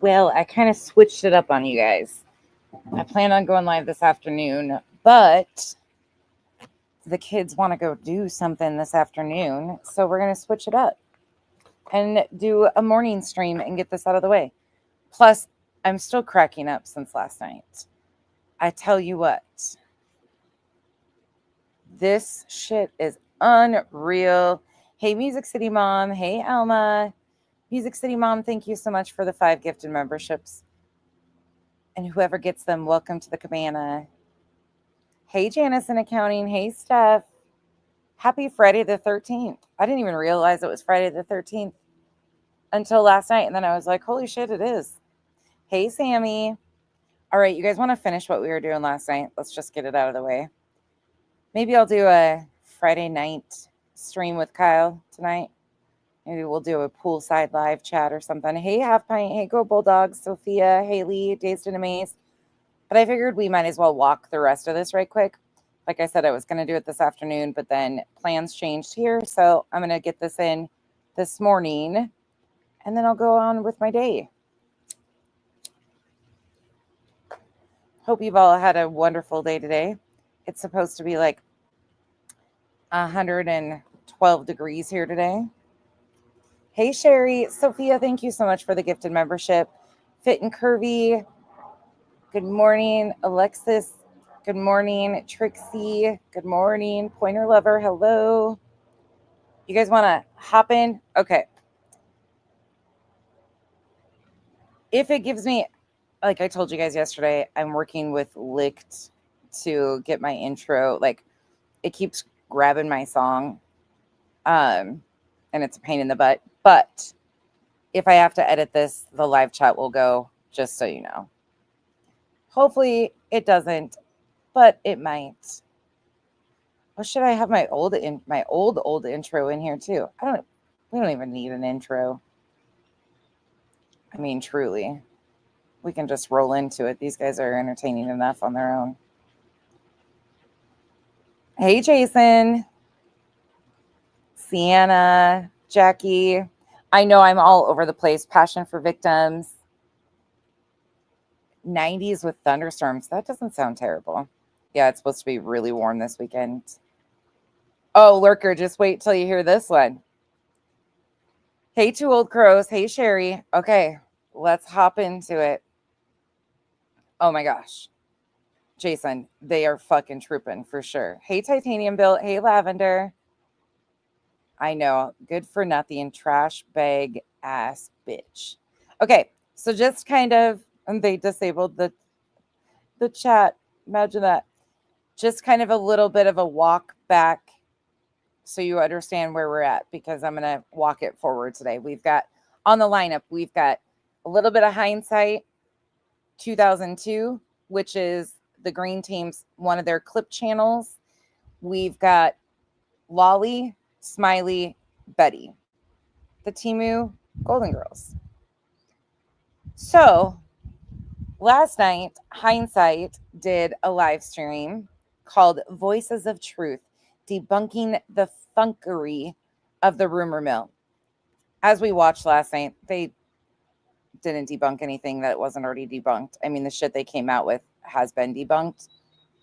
Well, I kind of switched it up on you guys. I plan on going live this afternoon, but the kids want to go do something this afternoon, so we're going to switch it up and do a morning stream and get this out of the way. Plus, I'm still cracking up since last night. I tell you what, this shit is unreal. Hey, Music City Mom. Hey, Alma. Music City Mom, thank you so much for the 5 gifted memberships. And whoever gets them, welcome to the cabana. Hey, Janice in accounting. Hey, Steph. Happy Friday the 13th. I didn't even realize it was Friday the 13th until last night. And then I was like, holy shit, it is. Hey, Sammy. All right, you guys want to finish what we were doing last night? Let's just get it out of the way. Maybe I'll do a Friday night stream with Kyle tonight. Maybe we'll do a poolside live chat or something. Hey, Half Pint. Hey, Go Bulldogs. Sophia, Haley, Dazed and Amazed. But I figured we might as well walk the rest of this right quick. Like I said, I was going to do it this afternoon, but then plans changed here. So I'm going to get this in this morning, and then I'll go on with my day. Hope you've all had a wonderful day today. It's supposed to be like 112 degrees here today. Hey, Sherry. Sophia, thank you so much for the gifted membership. Fit and Curvy. Good morning. Alexis. Good morning. Trixie. Good morning. Pointer Lover. Hello. You guys want to hop in? Okay. If it gives me, like I told you guys yesterday, I'm working with Licked to get my intro. Like, it keeps grabbing my song. And it's a pain in the butt. But if I have to edit this, the live chat will go, just so you know. Hopefully it doesn't, but it might. Or should I have my old intro in here too? We don't even need an intro. I mean, truly. We can just roll into it. These guys are entertaining enough on their own. Hey, Jason. Sienna, Jackie. I know I'm all over the place. Passion for Victims. 90s with thunderstorms. That doesn't sound terrible. Yeah, it's supposed to be really warm this weekend. Oh, Lurker, just wait till you hear this one. Hey, Two Old Crows. Hey, Sherry. Okay, let's hop into it. Oh my gosh. Jason, they are fucking trooping for sure. Hey, Titanium Bill. Hey, Lavender. I know. Good for nothing. Trash bag ass bitch. Okay, so just kind of, and they disabled the chat. Imagine that. Just kind of a little bit of a walk back so you understand where we're at, because I'm going to walk it forward today. We've got on the lineup, we've got a little bit of Hindsight 2002, which is the Green Team's one of their clip channels. We've got Lolly, Smiley, Betty, the Temu Golden Girls. So last night, Hindsight did a live stream called Voices of Truth, debunking the funkery of the rumor mill. As we watched last night, they didn't debunk anything that wasn't already debunked. I mean, the shit they came out with has been debunked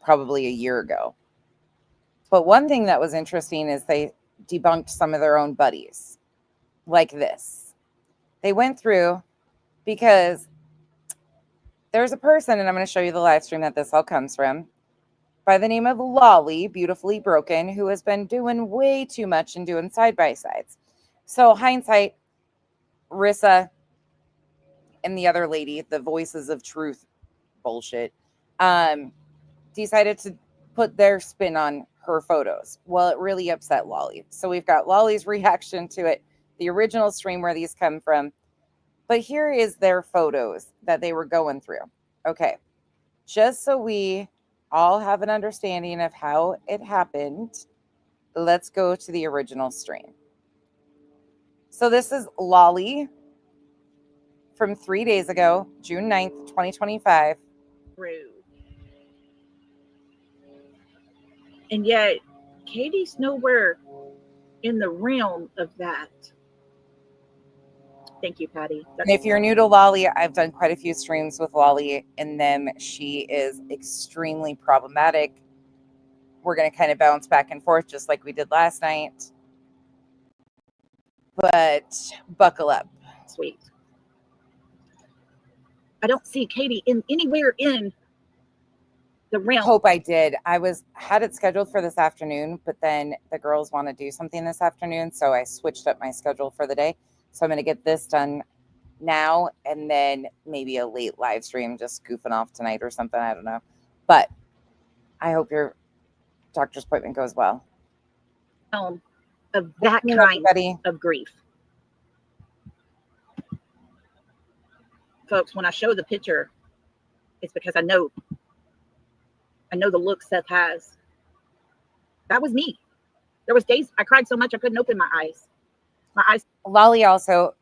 probably a year ago. But one thing that was interesting is they debunked some of their own buddies, like this. They went through, because there's a person, and I'm going to show you the live stream that this all comes from, by the name of LolliBeautifullyBroken, who has been doing way too much and doing side-by-sides. So Hindsight, Rissa, and the other lady, the Voices of Truth bullshit, decided to put their spin on her photos. Well, it really upset Lolly. So we've got Lolly's reaction to it, the original stream where these come from. But here is their photos that they were going through. Okay, just so we all have an understanding of how it happened, let's go to the original stream. So this is Lolly from 3 days ago, June 9th, 2025. And yet, Katie's nowhere in the realm of that. Thank you, Patty. And if you're new to Lolly, I've done quite a few streams with Lolly in them. She is extremely problematic. We're going to kind of bounce back and forth just like we did last night. But buckle up. Sweet. I don't see Katie anywhere in the realm. Hope I did. I had it scheduled for this afternoon, but then the girls want to do something this afternoon, so I switched up my schedule for the day. So I'm going to get this done now, and then maybe a late live stream, just goofing off tonight or something. I don't know. But I hope your doctor's appointment goes well. Of that kind of grief. Folks, when I show the picture, it's because I know the look Seth has. That was me. There was days I cried so much I couldn't open my eyes. Lolly also,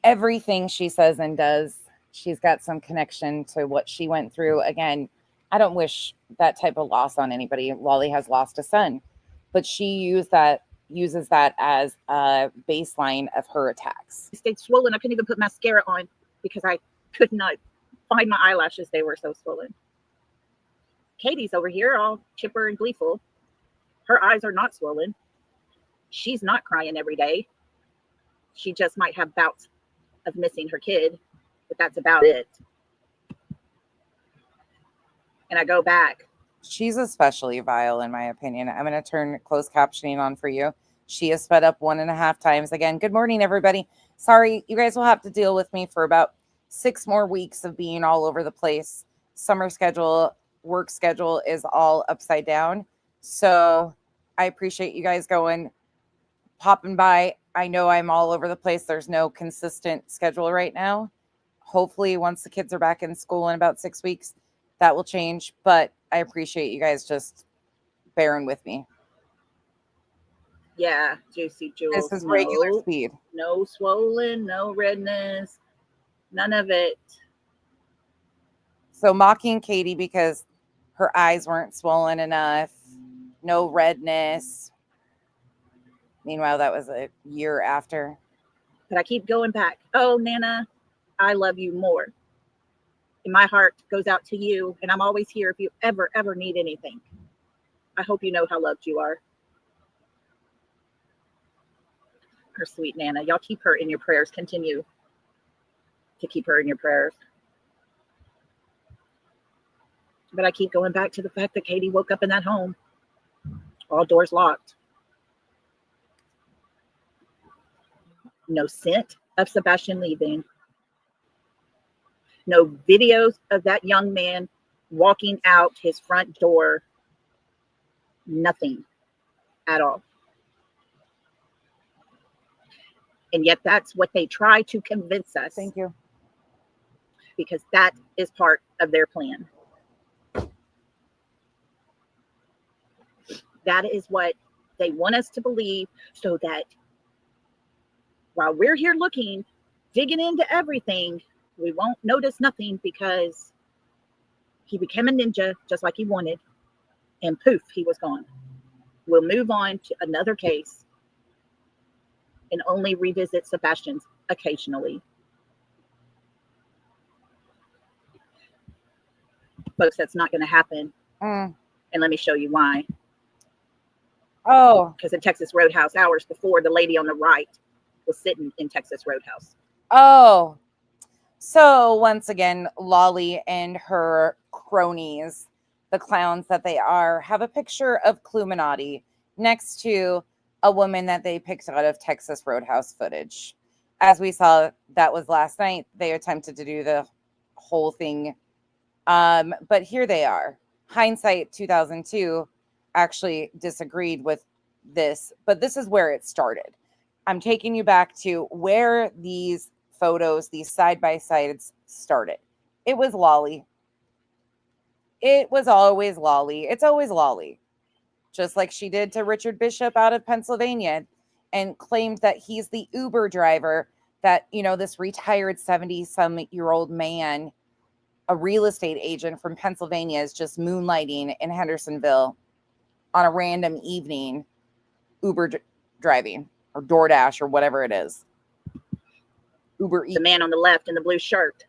everything she says and does, she's got some connection to what she went through. Again, I don't wish that type of loss on anybody. Lolly has lost a son, but she uses that as a baseline of her attacks. I stayed swollen. I couldn't even put mascara on because I could not find my eyelashes. They were so swollen. Katie's over here all chipper and gleeful. Her eyes are not swollen. She's not crying every day. She just might have bouts of missing her kid, but that's about it. And I go back. She's especially vile, in my opinion. I'm going to turn closed captioning on for you. She is sped up 1.5 times again. Good morning, everybody. Sorry, you guys will have to deal with me for about 6 more weeks of being all over the place. Summer schedule, work schedule is all upside down. So I appreciate you guys popping by. I know I'm all over the place. There's no consistent schedule right now. Hopefully, once the kids are back in school in about 6 weeks, that will change. But I appreciate you guys just bearing with me. Yeah, Juicy Jules. This is regular speed. No swollen, no redness, none of it. So mocking Katie because her eyes weren't swollen enough, no redness. Meanwhile, that was a year after. But I keep going back. Oh, Nana, I love you more. And my heart goes out to you. And I'm always here if you ever need anything. I hope you know how loved you are. Her sweet Nana. Y'all keep her in your prayers. Continue to keep her in your prayers. But I keep going back to the fact that Katie woke up in that home. All doors locked. No scent of Sebastian leaving. No videos of that young man walking out his front door. Nothing at all. And yet that's what they try to convince us. Thank you. Because that is part of their plan. That is what they want us to believe, so that while we're here looking, digging into everything, we won't notice nothing because he became a ninja just like he wanted, and poof, he was gone. We'll move on to another case and only revisit Sebastian's occasionally. Folks, that's not going to happen. And let me show you why. Oh. Because in Texas Roadhouse, hours before, the lady on the right was sitting in Texas Roadhouse. Oh. So once again, Lolly and her cronies, the clowns that they are, have a picture of Cluminati next to a woman that they picked out of Texas Roadhouse footage. As we saw, that was last night. They attempted to do the whole thing. But here they are. Hindsight 2002 actually disagreed with this, but this is where it started. I'm taking you back to where these photos, these side-by-sides started. It was Lolly. It was always Lolly. It's always Lolly. Just like she did to Richard Bishop out of Pennsylvania and claimed that he's the Uber driver, that, you know, this retired 70-some-year-old man, a real estate agent from Pennsylvania, is just moonlighting in Hendersonville on a random evening, Uber driving or DoorDash or whatever it is. Uber The Eats. man on the left in the blue shirt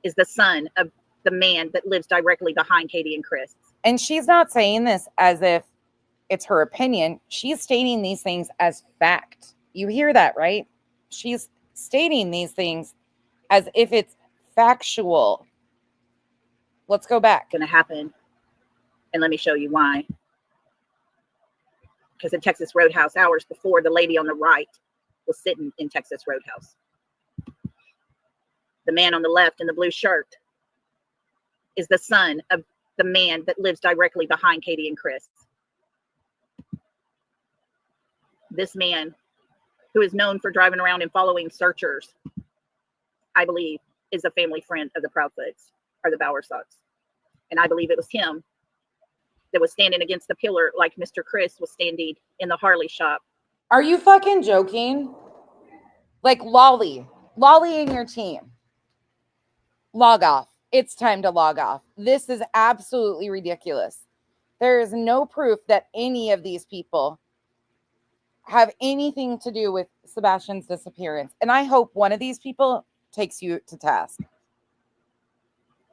is the son of the man that lives directly behind Katie and Chris. And she's not saying this as if it's her opinion. She's stating these things as fact. You hear that, right? She's stating these things as if it's factual. Let's go back. Going to happen. And let me show you why. Because in Texas Roadhouse, hours before, the lady on the right was sitting in Texas Roadhouse. The man on the left in the blue shirt is the son of the man that lives directly behind Katie and Chris. This man, who is known for driving around and following searchers, I believe, is a family friend of the Proudfoots or the Bowersocks. And I believe it was him that was standing against the pillar like Mr. Chris was standing in the Harley shop. Are you fucking joking? Like Lolly and your team. Log off. It's time to log off. This is absolutely ridiculous. There is no proof that any of these people have anything to do with Sebastian's disappearance. And I hope one of these people takes you to task.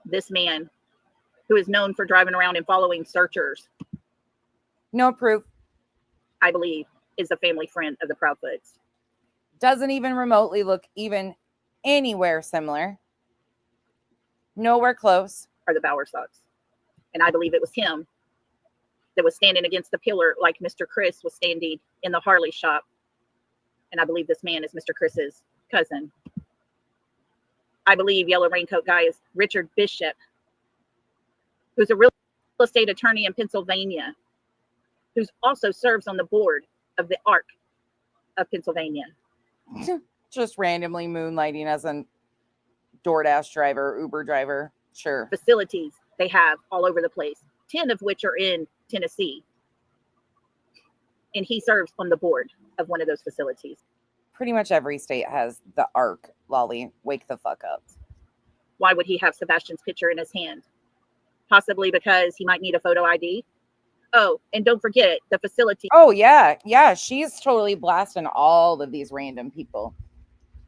This man, who is known for driving around and following searchers, No proof. I believe, is a family friend of the Proudfoots. Doesn't even remotely look even anywhere similar. Nowhere close. Or the Bowersocks. And I believe it was him that was standing against the pillar like Mr. Chris was standing in the Harley shop. And I believe this man is Mr. Chris's cousin. I believe Yellow Raincoat guy is Richard Bishop, who's a real estate attorney in Pennsylvania, who also serves on the board of the ARC of Pennsylvania. Just randomly moonlighting as a DoorDash driver, Uber driver. Sure. Facilities they have all over the place, 10 of which are in Tennessee. And he serves on the board of one of those facilities. Pretty much every state has the ARC, Lolly. Wake the fuck up. Why would he have Sebastian's picture in his hand? Possibly because he might need a photo ID. Oh, and don't forget the facility. Oh, yeah. Yeah, she's totally blasting all of these random people.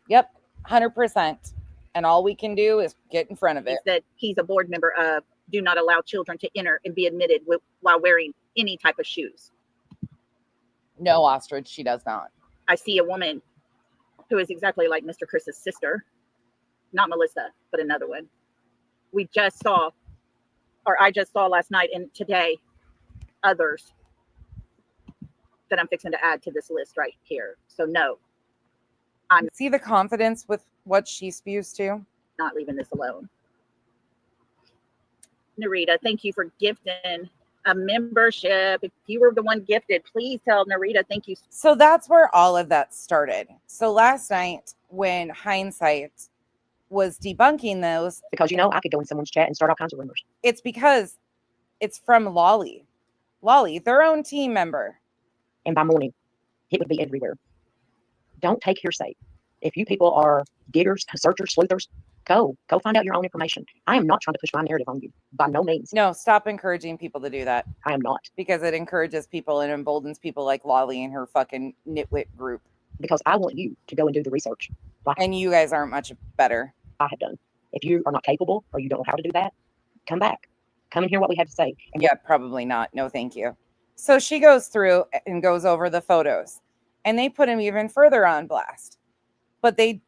Yep, 100%. And all we can do is get in front of it. Is that he's a board member of Do Not Allow Children to Enter and Be Admitted while wearing any type of shoes. No, Ostrich, she does not. I see a woman who is exactly like Mr. Chris's sister. Not Melissa, but another one. I just saw last night and today others that I'm fixing to add to this list right here. So no, I'm See the confidence with what she spews to? not leaving this alone. Narita, thank you for gifting a membership. If you were the one gifted, please tell Narita thank you. So that's where all of that started. So last night, when Hindsight was debunking those, Because, I could go in someone's chat and start all kinds of rumors. it's because it's from Lolly. Lolly, their own team member. And by morning, it would be everywhere. Don't take hearsay. If you people are diggers, searchers, sleuthers, go find out your own information. I am not trying to push my narrative on you. By no means. No, stop encouraging people to do that, I am not. because it encourages people and emboldens people like Lolly and her fucking nitwit group. Because I want you to go and do the research like And you guys aren't much better. I have done. If you are not capable or you don't know how to do that, come back. Come and hear what we have to say. And Yeah, probably not. No, thank you. So she goes through and goes over the photos, and they put him even further on blast. But they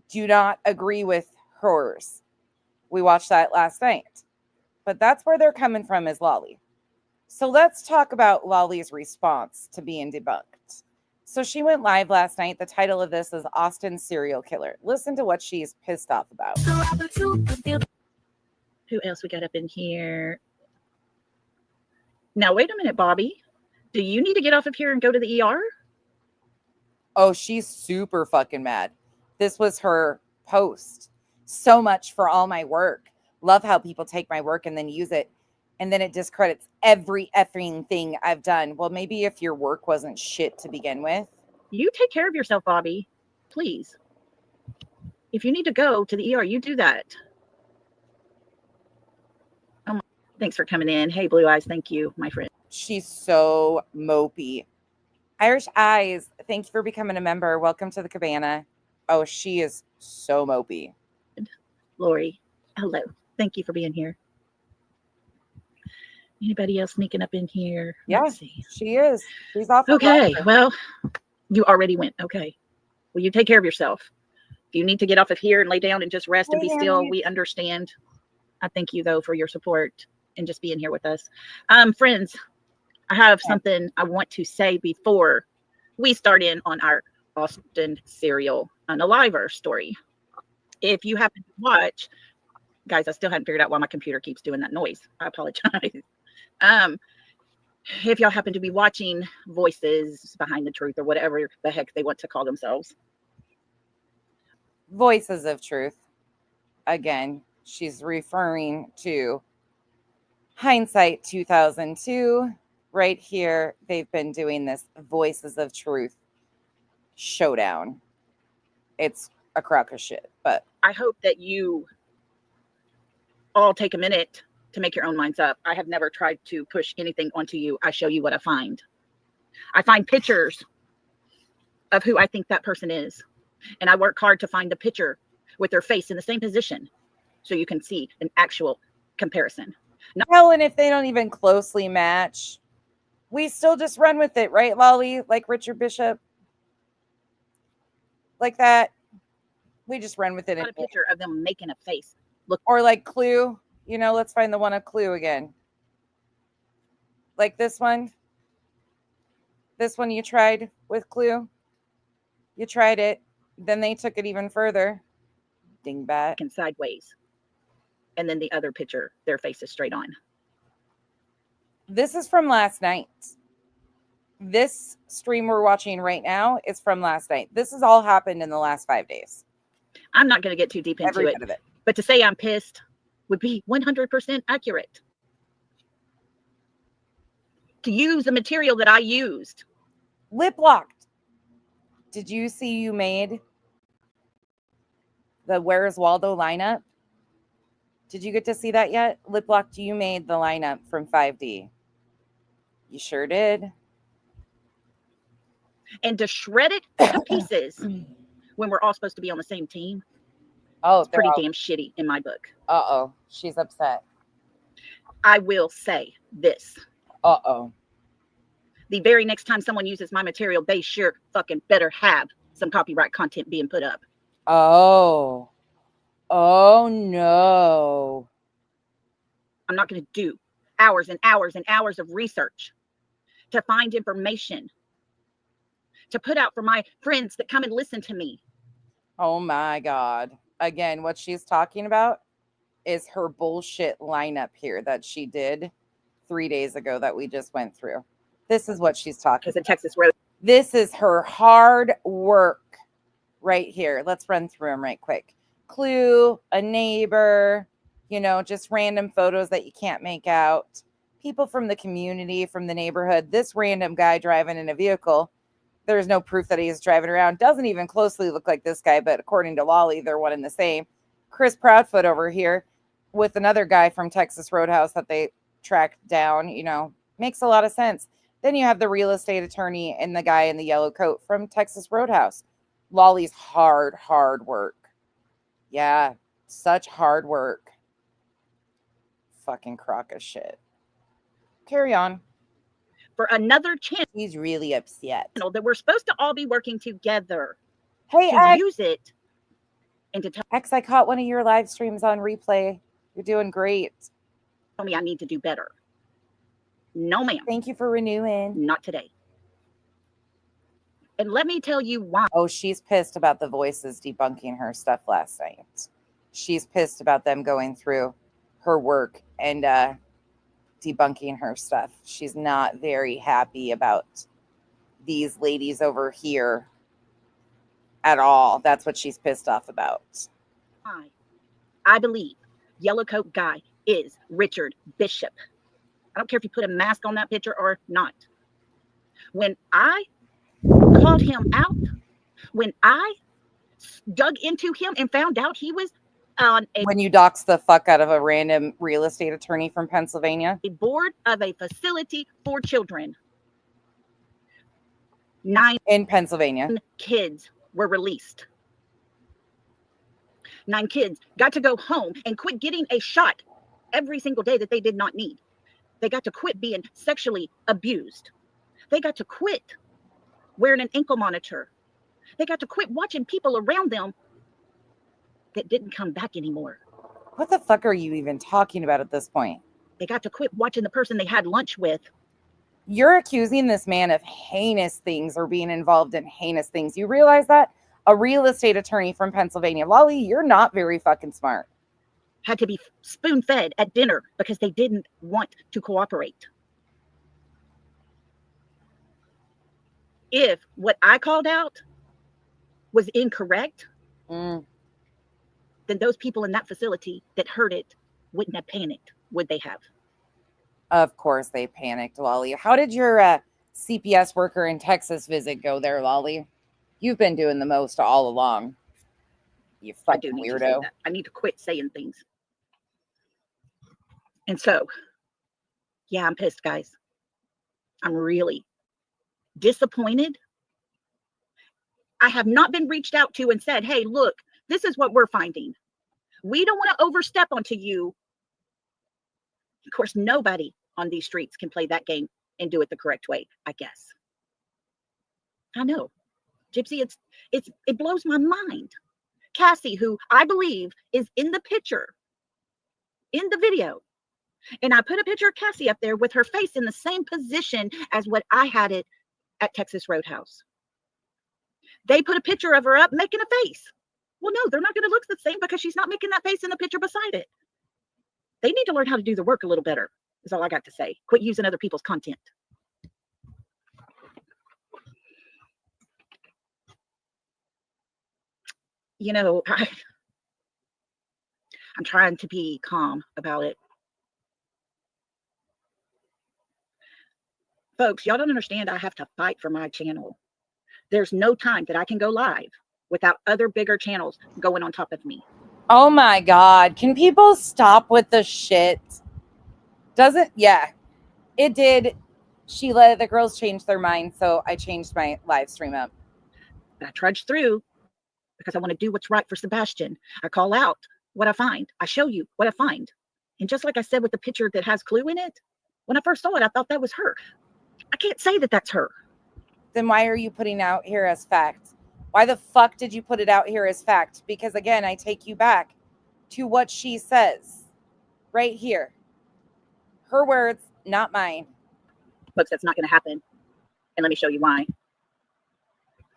do not agree with hers. We watched that last night. But that's where they're coming from, is Lolly. So let's talk about Lolly's response to being debunked. So she went live last night. The title of this is Austin's Serial Killer. Listen to what she's pissed off about. Who else we got up in here? Now, wait a minute, Bobby. Do you need to get off of here and go to the ER? Oh, she's super fucking mad. This was her post. So much for all my work. Love how people take my work and then use it, and then it discredits every effing thing I've done. Well, maybe if your work wasn't shit to begin with. You take care of yourself, Bobby. Please. If you need to go to the ER, you do that. Oh, thanks for coming in. Hey, Blue Eyes. Thank you, my friend. She's so mopey. Irish Eyes, thank you for becoming a member. Welcome to the cabana. Oh, she is so mopey. Lori, hello. Thank you for being here. Anybody else sneaking up in here? Yeah, Let's see. she is. She's off. Okay, well, you already went. Okay. Well, you take care of yourself. If you need to get off of here and lay down and just rest and be still, we understand. I thank you, though, for your support and just being here with us. Friends, I have something I want to say before we start in on our Austin serial Unaliver story. If you happen to watch, guys, I still haven't figured out why my computer keeps doing that noise. I apologize. If y'all happen to be watching Voices Behind the Truth or whatever the heck they want to call themselves. Voices of Truth. Again, she's referring to Hindsight 2002. Right here, they've been doing this Voices of Truth showdown. It's a crock of shit, but I hope that you all take a minute to make your own minds up. I have never tried to push anything onto you. I show you what I find. I find pictures of who I think that person is. And I work hard to find the picture with their face in the same position so you can see an actual comparison. hell, and if they don't even closely match, we still just run with it, right, Lolly? Like Richard Bishop? Like that? We just run with it. Not a picture of them making a face. Look, or like Clue. You know, let's find the one of Clue again. Like this one. This one you tried with Clue. You tried it. Then they took it even further. Dingbat. and sideways. And then the other picture, their face is straight on. This is from last night. This stream we're watching right now is from last night. This has all happened in the last 5 days. I'm not going to get too deep into Every it, bit of it. but to say I'm pissed would be 100% accurate. To use the material that I used. Lip locked. Did you see you made the Where's Waldo lineup? Did you get to see that yet? Lip locked, you made the lineup from 5D. You sure did. And to shred it to pieces when we're all supposed to be on the same team. Oh, it's pretty damn shitty in my book. Uh-oh. She's upset. I will say this. Uh-oh. The very next time someone uses my material, they sure fucking better have some copyright content being put up. Oh. Oh, no. I'm not going to do hours and hours and hours of research to find information to put out for my friends that come and listen to me. Oh, my God. Again, what she's talking about is her bullshit lineup here that she did 3 days ago that we just went through. This is what she's talking about. Because in Texas Road. This is her hard work right here. Let's run through them right quick. Clue, a neighbor, you know, just random photos that you can't make out. People from the community, from the neighborhood. This random guy driving in a vehicle. There's no proof that he's driving around. Doesn't even closely look like this guy, but according to Lolly, they're one and the same. Chris Proudfoot over here with another guy from Texas Roadhouse that they tracked down, you know, makes a lot of sense. Then you have the real estate attorney and the guy in the yellow coat from Texas Roadhouse. Lolly's hard work. Yeah, such hard work. Fucking crock of shit. Carry on. For another chance. He's really upset. That we're supposed to all be working together. Hey, to X. use it. And to tell X, I caught one of your live streams on replay. You're doing great. Tell me I need to do better. No, ma'am. Thank you for renewing. Not today. And let me tell you why. Oh, she's pissed about the Voices debunking her stuff last night. She's pissed about them going through her work and debunking her stuff. She's not very happy about these ladies over here at all. That's what she's pissed off about. I believe yellow coat guy is Richard Bishop. I don't care if you put a mask on that picture or not. When I called him out, when I dug into him and found out he was on when you dox the fuck out of a random real estate attorney from Pennsylvania, a board of a facility for children, 9 in Pennsylvania kids were released. 9 kids got to go home and quit getting a shot every single day that they did not need. They got to quit being sexually abused. They got to quit wearing an ankle monitor. They got to quit watching people around them that didn't come back anymore. What the fuck are you even talking about at this point? They got to quit watching the person they had lunch with. You're accusing this man of heinous things or being involved in heinous things. You realize that? A real estate attorney from Pennsylvania. Lolly, you're not very fucking smart. Had to be spoon-fed at dinner because they didn't want to cooperate. If what I called out was incorrect, then those people in that facility that heard it wouldn't have panicked, would they have? Of course they panicked, Lolly. How did your CPS worker in Texas visit go there, Lolly? You've been doing the most all along. You fucking weirdo. I need to quit saying things. And so, yeah, I'm pissed, guys. I'm really disappointed. I have not been reached out to and said, hey, look, this is what we're finding. We don't want to overstep onto you. Of course, nobody on these streets can play that game and do it the correct way, I guess. I know. Gypsy, it blows my mind. Cassie, who I believe is in the picture, in the video, and I put a picture of Cassie up there with her face in the same position as what I had it at Texas Roadhouse. They put a picture of her up making a face. Well, no, they're not going to look the same because she's not making that face in the picture beside it. They need to learn how to do the work a little better, is all I got to say. Quit using other people's content. You know, I'm trying to be calm about it. Folks, y'all don't understand. I have to fight for my channel. There's no time that I can go live without other bigger channels going on top of me. Oh my God. Can people stop with the shit? Yeah, it did. Sheila, the girls changed their mind, so I changed my live stream up. I trudged through because I want to do what's right for Sebastian. I call out what I find. I show you what I find. And just like I said with the picture that has Clue in it, when I first saw it, I thought that was her. I can't say that that's her. Then why are you putting out here as fact? Why the fuck did you put it out here as fact? Because again, I take you back to what she says right here. Her words, not mine. Folks, that's not going to happen. And let me show you why.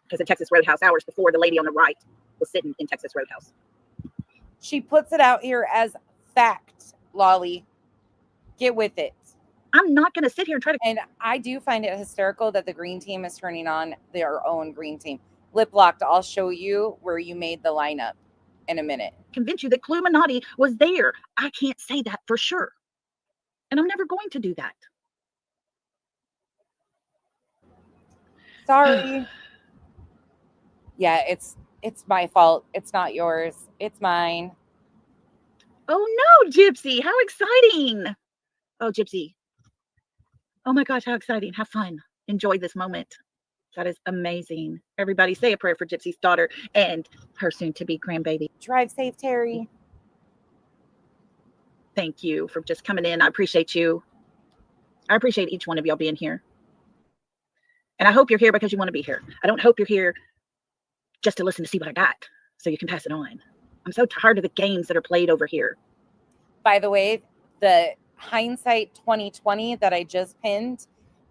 Because at Texas Roadhouse, hours before, the lady on the right was sitting in Texas Roadhouse. She puts it out here as fact, Lolly. Get with it. I'm not going to sit here and try to... And I do find it hysterical that the green team is turning on their own green team. Lip locked, I'll show you where you made the lineup in a minute. Convince you that Cluminati was there. I can't say that for sure. And I'm never going to do that. Sorry. Yeah, it's my fault. It's not yours. It's mine. Oh no, Gypsy, how exciting. Oh, Gypsy. Oh my gosh, how exciting. Have fun. Enjoy this moment. That is amazing. Everybody say a prayer for Gypsy's daughter and her soon-to-be grandbaby. Drive safe, Terry. Thank you for just coming in. I appreciate you. I appreciate each one of y'all being here. And I hope you're here because you want to be here. I don't hope you're here just to listen to see what I got so you can pass it on. I'm so tired of the games that are played over here. By the way, the hindsight 2020 that I just pinned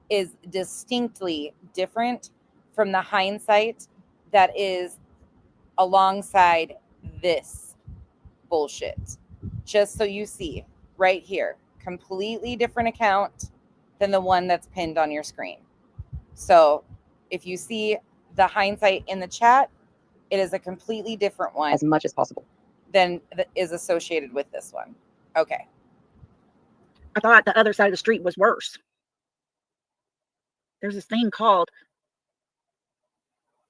is distinctly different from the hindsight that is alongside this bullshit. Just so you see right here, completely different account than the one that's pinned on your screen. So if you see the hindsight in the chat, it is a completely different one as much as possible than is associated with this one. Okay. I thought the other side of the street was worse. There's this thing called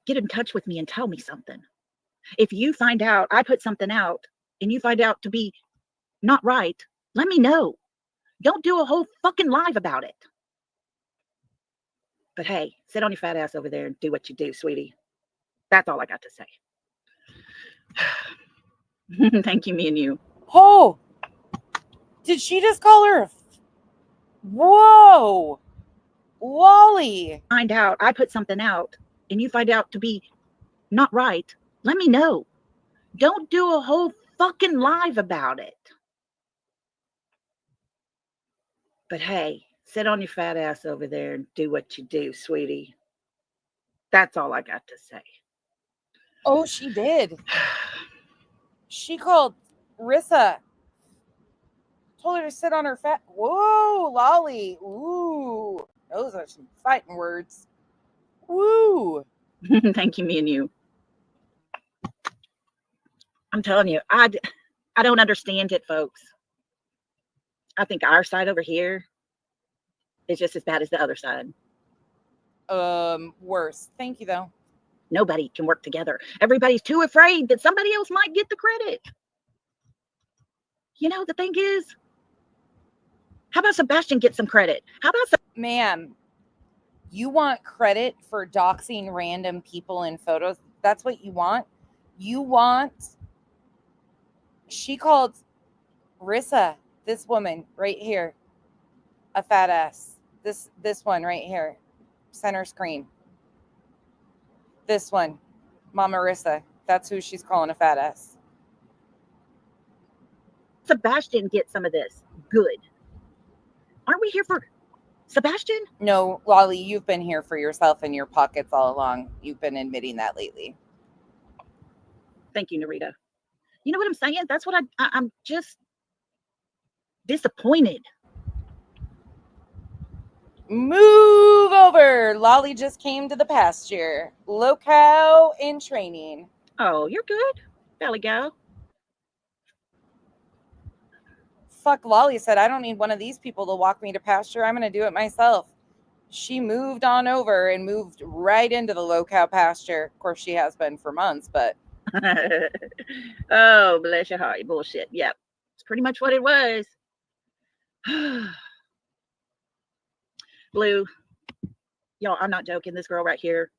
get in touch with me and tell me something. If you find out I put something out and you find out to be not right, let me know. Don't do a whole fucking live about it. But hey, sit on your fat ass over there and do what you do, sweetie. That's all I got to say. Thank you, me and you. Oh, did she just call her? Whoa, Lolly. Find out I put something out and you find out to be not right, let me know. Don't do a whole fucking live about it. But hey, sit on your fat ass over there and do what you do, sweetie. That's all I got to say. Oh, she did. She called Rissa. Told her to sit on her fat. Whoa, Lolly. Ooh, those are some fighting words. Woo. Thank you, me and you. I'm telling you, I don't understand it, folks. I think our side over here is just as bad as the other side. Worse. Thank you, though. Nobody can work together. Everybody's too afraid that somebody else might get the credit. You know, the thing is, how about Sebastian get some credit? How about Ma'am, you want credit for doxing random people in photos? That's what you want? You want... She called Rissa, this woman right here, a fat ass. This one right here, center screen. This one, Mama Rissa. That's who she's calling a fat ass. Sebastian get some of this? Good. Aren't we here for Sebastian? No, Lolly, you've been here for yourself and your pockets all along. You've been admitting that lately. Thank you, Narita. You know what I'm saying? That's what I'm just disappointed. Move over. Lolly just came to the pasture. Low-cow in training. Oh, you're good, Belly Gal. Fuck, Lolly said, I don't need one of these people to walk me to pasture. I'm going to do it myself. She moved on over and moved right into the low-cow pasture. Of course, she has been for months, but... Oh, bless your heart. Bullshit. Yep. It's pretty much what it was. Blue, y'all, I'm not joking. This girl right here,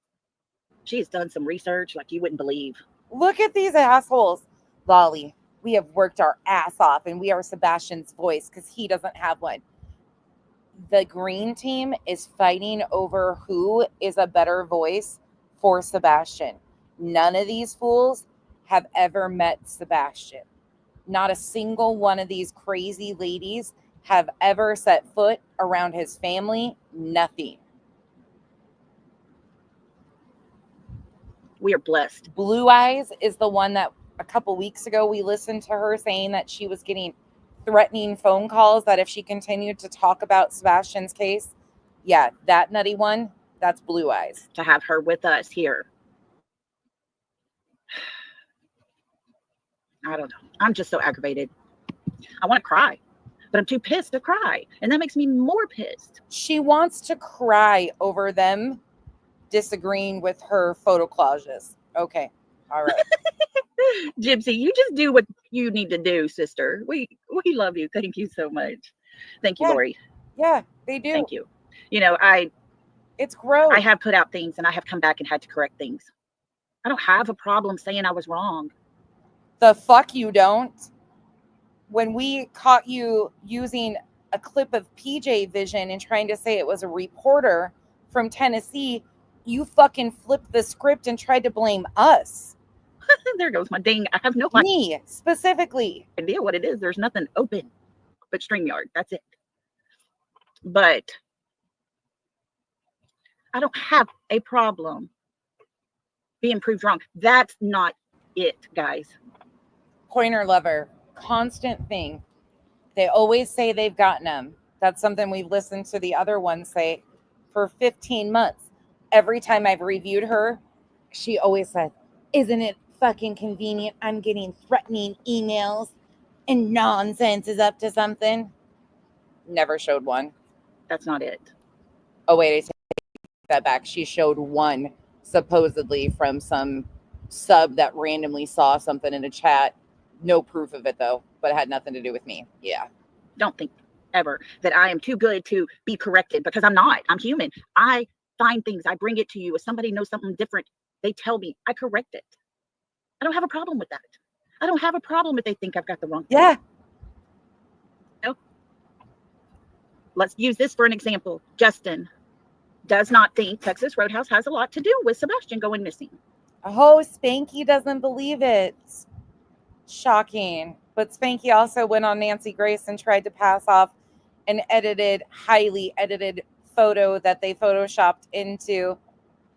she has done some research like you wouldn't believe. Look at these assholes. Lolly, we have worked our ass off and we are Sebastian's voice because he doesn't have one. The green team is fighting over who is a better voice for Sebastian. None of these fools have ever met Sebastian. Not a single one of these crazy ladies have ever set foot around his family. Nothing. We are blessed. Blue Eyes is the one that a couple weeks ago we listened to her saying that she was getting threatening phone calls that if she continued to talk about Sebastian's case. Yeah, that nutty one, that's Blue Eyes. To have her with us here. I don't know. I'm just so aggravated. I want to cry, but I'm too pissed to cry. And that makes me more pissed. She wants to cry over them disagreeing with her photo collages. Okay. All right. Gypsy, you just do what you need to do, sister. We love you. Thank you so much. Thank you, Yeah. Lori. Yeah, they do. Thank you. You know, it's gross. I have put out things and I have come back and had to correct things. I don't have a problem saying I was wrong. The fuck you don't. When we caught you using a clip of PJ Vision and trying to say it was a reporter from Tennessee, you fucking flipped the script and tried to blame us. There goes my ding. I have no Me, specifically. idea what it is. There's nothing open but StreamYard. That's it. But I don't have a problem being proved wrong. That's not it, guys. Pointer lover, constant thing. They always say they've gotten them. That's something we've listened to the other ones say for 15 months. Every time I've reviewed her, she always said, isn't it fucking convenient? I'm getting threatening emails and nonsense is up to something. Never showed one. That's not it. Oh, wait, I take that back. She showed one supposedly from some sub that randomly saw something in a chat. No proof of it, though, but it had nothing to do with me. Yeah. Don't think ever that I am too good to be corrected, because I'm not. I'm human. I find things. I bring it to you. If somebody knows something different, they tell me. I correct it. I don't have a problem with that. I don't have a problem if they think I've got the wrong. Yeah. No. Let's use this for an example. Justin does not think Texas Roadhouse has a lot to do with Sebastian going missing. Oh, Spanky doesn't believe it. Shocking. But Spanky also went on Nancy Grace and tried to pass off an edited, highly edited photo that they photoshopped into.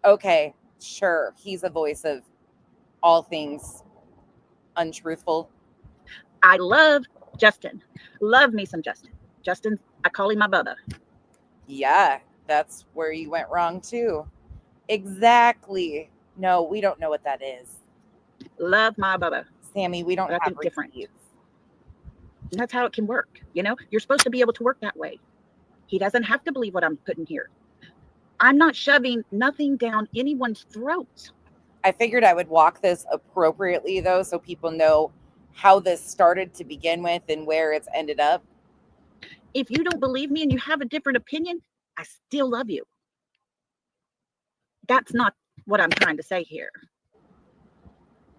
Okay, sure, he's a voice of all things untruthful. I love Justin. Love me some Justin. Justin, I call him my Bubba. Yeah, that's where you went wrong too. Exactly. No, we don't know what that is. Love my Bubba. Sammy, we don't But I have think different. receipts. And that's how it can work. You know, you're supposed to be able to work that way. He doesn't have to believe what I'm putting here. I'm not shoving nothing down anyone's throat. I figured I would walk this appropriately though, so people know how this started to begin with and where it's ended up. If you don't believe me and you have a different opinion, I still love you. That's not what I'm trying to say here.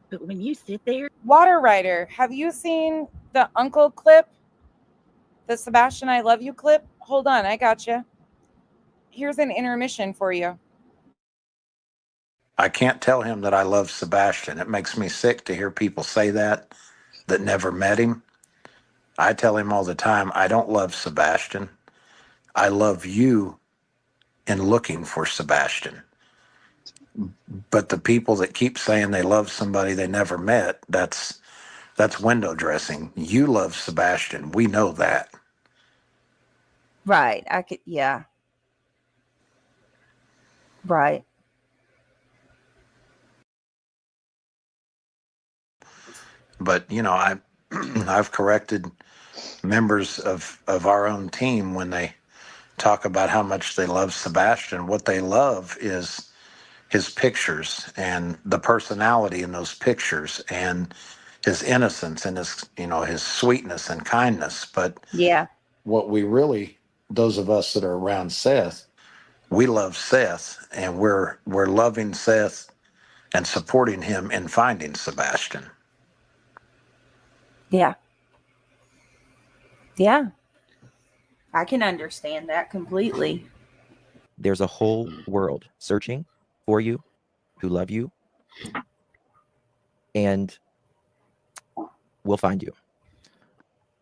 But when you sit there, Water Rider, have you seen the uncle clip? The Sebastian I Love You clip? Hold on, I got you. Here's an intermission for you. I can't tell him that I love Sebastian. It makes me sick to hear people say that never met him. I tell him all the time, I don't love Sebastian. I love you in looking for Sebastian. But the people that keep saying they love somebody they never met, that's window dressing. You love Sebastian. We know that. Right. Yeah. Right. But, you know, I've corrected members of our own team when they talk about how much they love Sebastian. What they love is his pictures and the personality in those pictures and his innocence and his sweetness and kindness. But Yeah. what we really, those of us that are around Seth, we love Seth, and we're loving Seth and supporting him in finding Sebastian. Yeah. Yeah. I can understand that completely. There's a whole world searching for you, who love you, and we'll find you.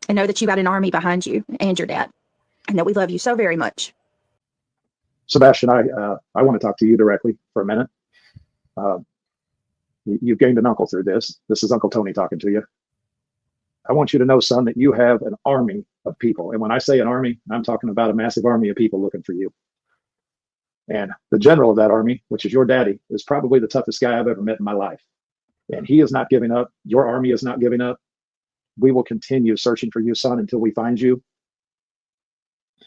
And know that you got an army behind you and your dad, and that we love you so very much. Sebastian, I want to talk to you directly for a minute. You've gained an uncle through this. This is Uncle Tony talking to you. I want you to know, son, that you have an army of people. And when I say an army, I'm talking about a massive army of people looking for you. And the general of that army, which is your daddy, is probably the toughest guy I've ever met in my life. And he is not giving up. Your army is not giving up. We will continue searching for you, son, until we find you.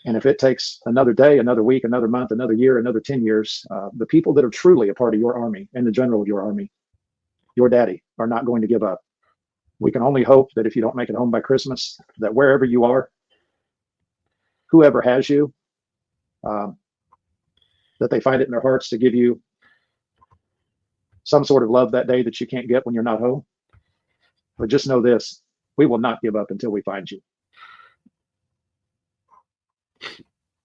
And if it takes another day, another week, another month, another year, another 10 years, the people that are truly a part of your army and the general of your army, your daddy, are not going to give up. We can only hope that if you don't make it home by Christmas, that wherever you are, whoever has you, that they find it in their hearts to give you some sort of love that day that you can't get when you're not home. But just know this, we will not give up until we find you.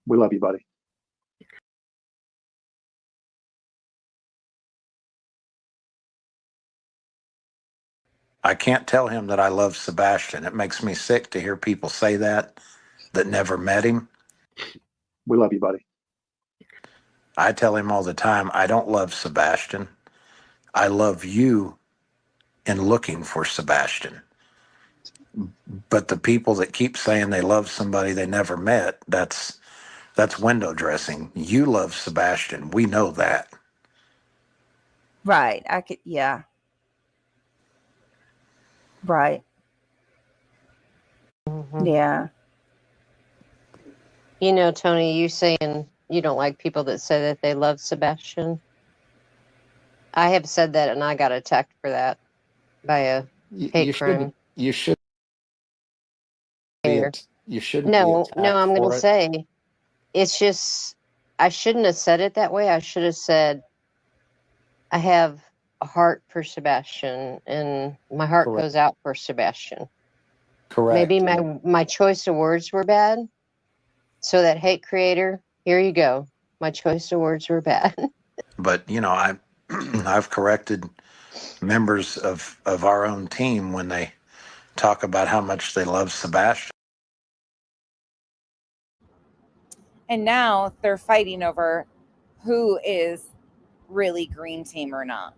We love you, buddy. I can't tell him that I love Sebastian. It makes me sick to hear people say that never met him. We love you, buddy. I tell him all the time, I don't love Sebastian. I love you in looking for Sebastian. But the people that keep saying they love somebody they never met, that's window dressing. You love Sebastian. We know that. Right. Yeah. Right. Yeah. You know, Tony, you saying you don't like people that say that they love Sebastian. I have said that, and I got attacked for that by a hate crime. You should. You shouldn't. No, be I'm going to for it. say, it's just, I shouldn't have said it that way. I should have said, I have a heart for Sebastian, and my heart Correct. goes out for Sebastian. Correct. Maybe my choice of words were bad. So that hate creator, here you go. My choice of words were bad. But you know, I've corrected members of our own team when they talk about how much they love Sebastian. And now they're fighting over who is really green team or not.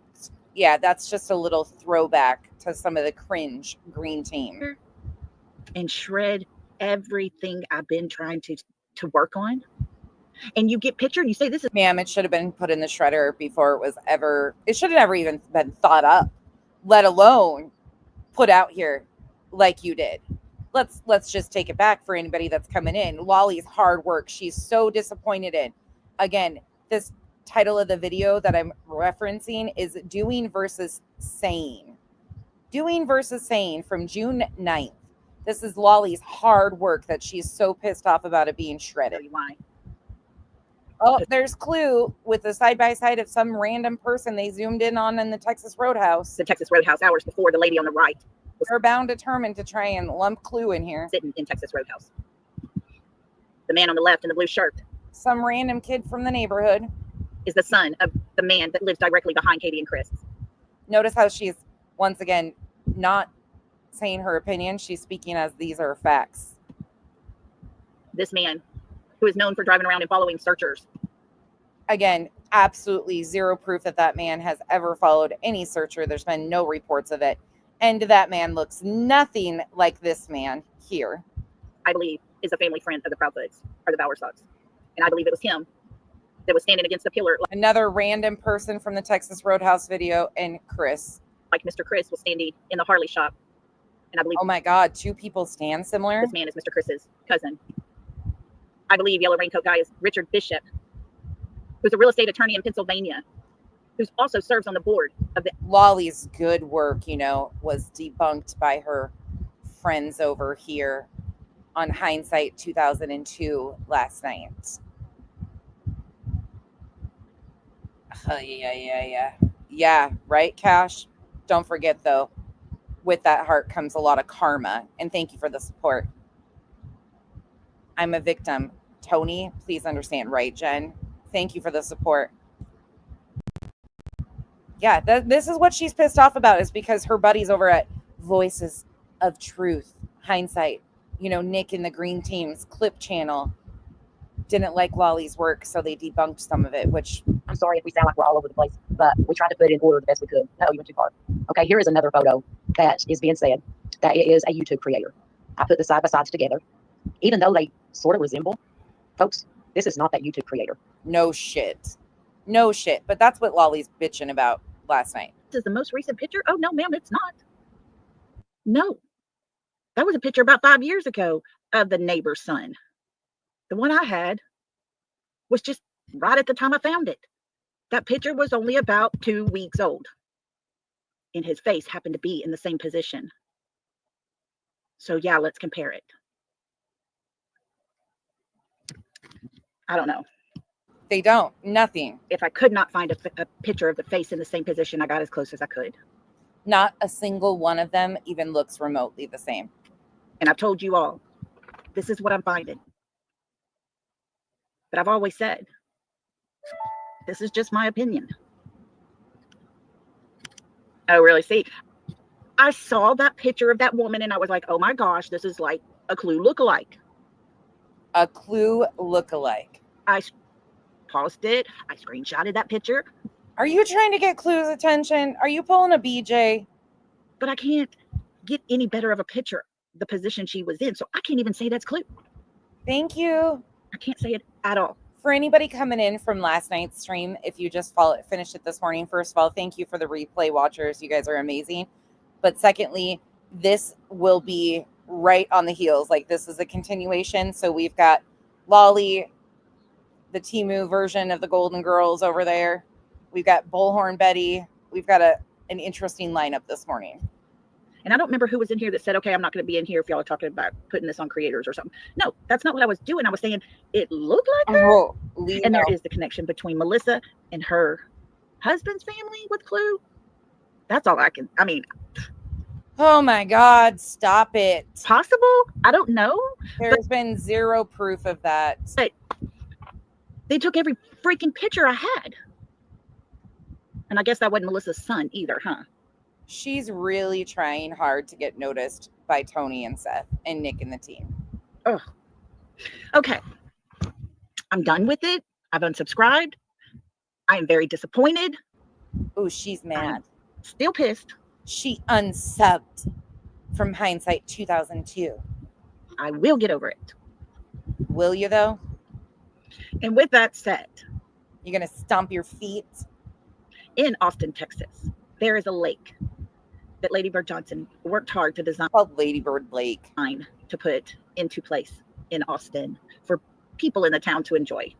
Yeah, that's just a little throwback to some of the cringe green team. And shred everything I've been trying to work on. And you get pictured and you say, this is, ma'am, it should have been put in the shredder before it should have never even been thought up, let alone put out here like you did. Let's just take it back for anybody that's coming in. Lolly's hard work, she's so disappointed in. Again, this title of the video that I'm referencing is Doing versus Saying. Doing versus Saying from June 9th. This is Lolly's hard work that she's so pissed off about it being shredded. why? Oh, there's Clue with the side-by-side of some random person they zoomed in on in the Texas Roadhouse. The Texas Roadhouse hours before the lady on the right was They're bound determined to try and lump Clue in here. sitting in Texas Roadhouse. The man on the left in the blue shirt Some random kid from the neighborhood. is the son of the man that lives directly behind Katie and Chris. Notice how she's, once again, not saying her opinion. She's speaking as these are facts. This man who is known for driving around and following searchers. Again, absolutely zero proof that that man has ever followed any searcher. There's been no reports of it. And that man looks nothing like this man here. I believe is a family friend of the Proudfoots or the Bowersocks. And I believe it was him that was standing against the pillar. Another random person from the Texas Roadhouse video, and Chris. Like Mr. Chris was standing in the Harley shop. And I believe Oh my God, two people stand similar. this man is Mr. Chris's cousin. I believe Yellow Raincoat guy is Richard Bishop, who's a real estate attorney in Pennsylvania, who's also serves on the board of the Lolly's good work, was debunked by her friends over here on Hindsight 2002 last night. Yeah, right, Cash? Don't forget, though, with that heart comes a lot of karma. And thank you for the support. I'm a victim. Tony, please understand, right, Jen? Thank you for the support. Yeah, this is what she's pissed off about, is because her buddies over at Voices of Truth, Hindsight, Nick in the Green Team's clip channel didn't like Lolly's work, so they debunked some of it, which... I'm sorry if we sound like we're all over the place, but we tried to put it in order the best we could. No, you went too far. Okay, here is another photo that is being said that it is a YouTube creator. I put the side-by-sides together. Even though they sort of resemble, folks, this is not that YouTube creator. No shit. But that's what Lolly's bitching about last night. This is the most recent picture? Oh, no, ma'am, it's not. No. That was a picture about 5 years ago of the neighbor's son. The one I had was just right at the time I found it. That picture was only about 2 weeks old. And his face happened to be in the same position. So yeah, let's compare it. I don't know. They don't. Nothing. If I could not find a picture of the face in the same position, I got as close as I could. Not a single one of them even looks remotely the same. And I've told you all, this is what I'm finding. But I've always said, this is just my opinion. Oh, really? See, I saw that picture of that woman and I was like, oh my gosh, this is like a Clue lookalike. A Clue lookalike. I paused it. I screenshotted that picture. Are you trying to get Clue's attention? Are you pulling a BJ? But I can't get any better of a picture, the position she was in. So I can't even say that's Clue. Thank you. I can't say it at all. For anybody coming in from last night's stream, if you just finished it this morning, first of all, thank you for the replay watchers. You guys are amazing. But secondly, this will be right on the heels. Like, this is a continuation. So we've got Lolly, the Temu version of the Golden Girls over there. We've got Bullhorn Betty. We've got an interesting lineup this morning. And I don't remember who was in here that said, okay, I'm not going to be in here if y'all are talking about putting this on creators or something. No, that's not what I was doing. I was saying it looked like her. Oh, and there is the connection between Melissa and her husband's family with Clue. That's all I can. I mean, Oh my God, stop it. possible? I don't know. There's been zero proof of that. But they took every freaking picture I had. And I guess that wasn't Melissa's son either, huh? She's really trying hard to get noticed by Tony and Seth and Nick and the team. Oh, okay. I'm done with it. I've unsubscribed. I am very disappointed. Oh, she's mad. I'm still pissed. She unsubbed from Hindsight 2002. I will get over it. Will you, though? And with that said, You're going to stomp your feet? in Austin, Texas, there is a lake that Lady Bird Johnson worked hard to design Called Lady Bird Lake. to put into place in Austin for people in the town to enjoy.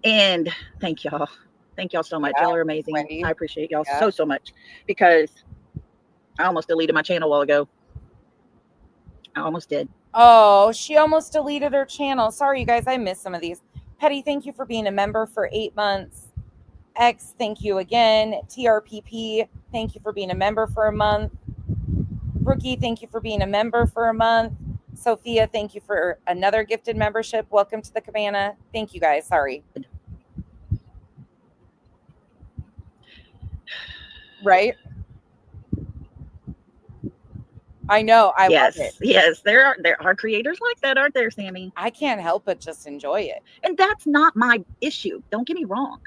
And thank y'all. Thank y'all so much. Yeah, Y'all are amazing. Wendy. I appreciate y'all Yeah. so much, because I almost deleted my channel a while ago. I almost did. Oh, she almost deleted her channel. Sorry, you guys. I missed some of these. Petty, thank you for being a member for 8 months. X, thank you again. TRPP, thank you for being a member for a month. Brookie, thank you for being a member for a month. Sophia, thank you for another gifted membership. Welcome to the cabana. Thank you guys. Sorry. Right? I know. I yes, love it. yes. There are creators like that, aren't there, Sammy? I can't help but just enjoy it. And that's not my issue. Don't get me wrong.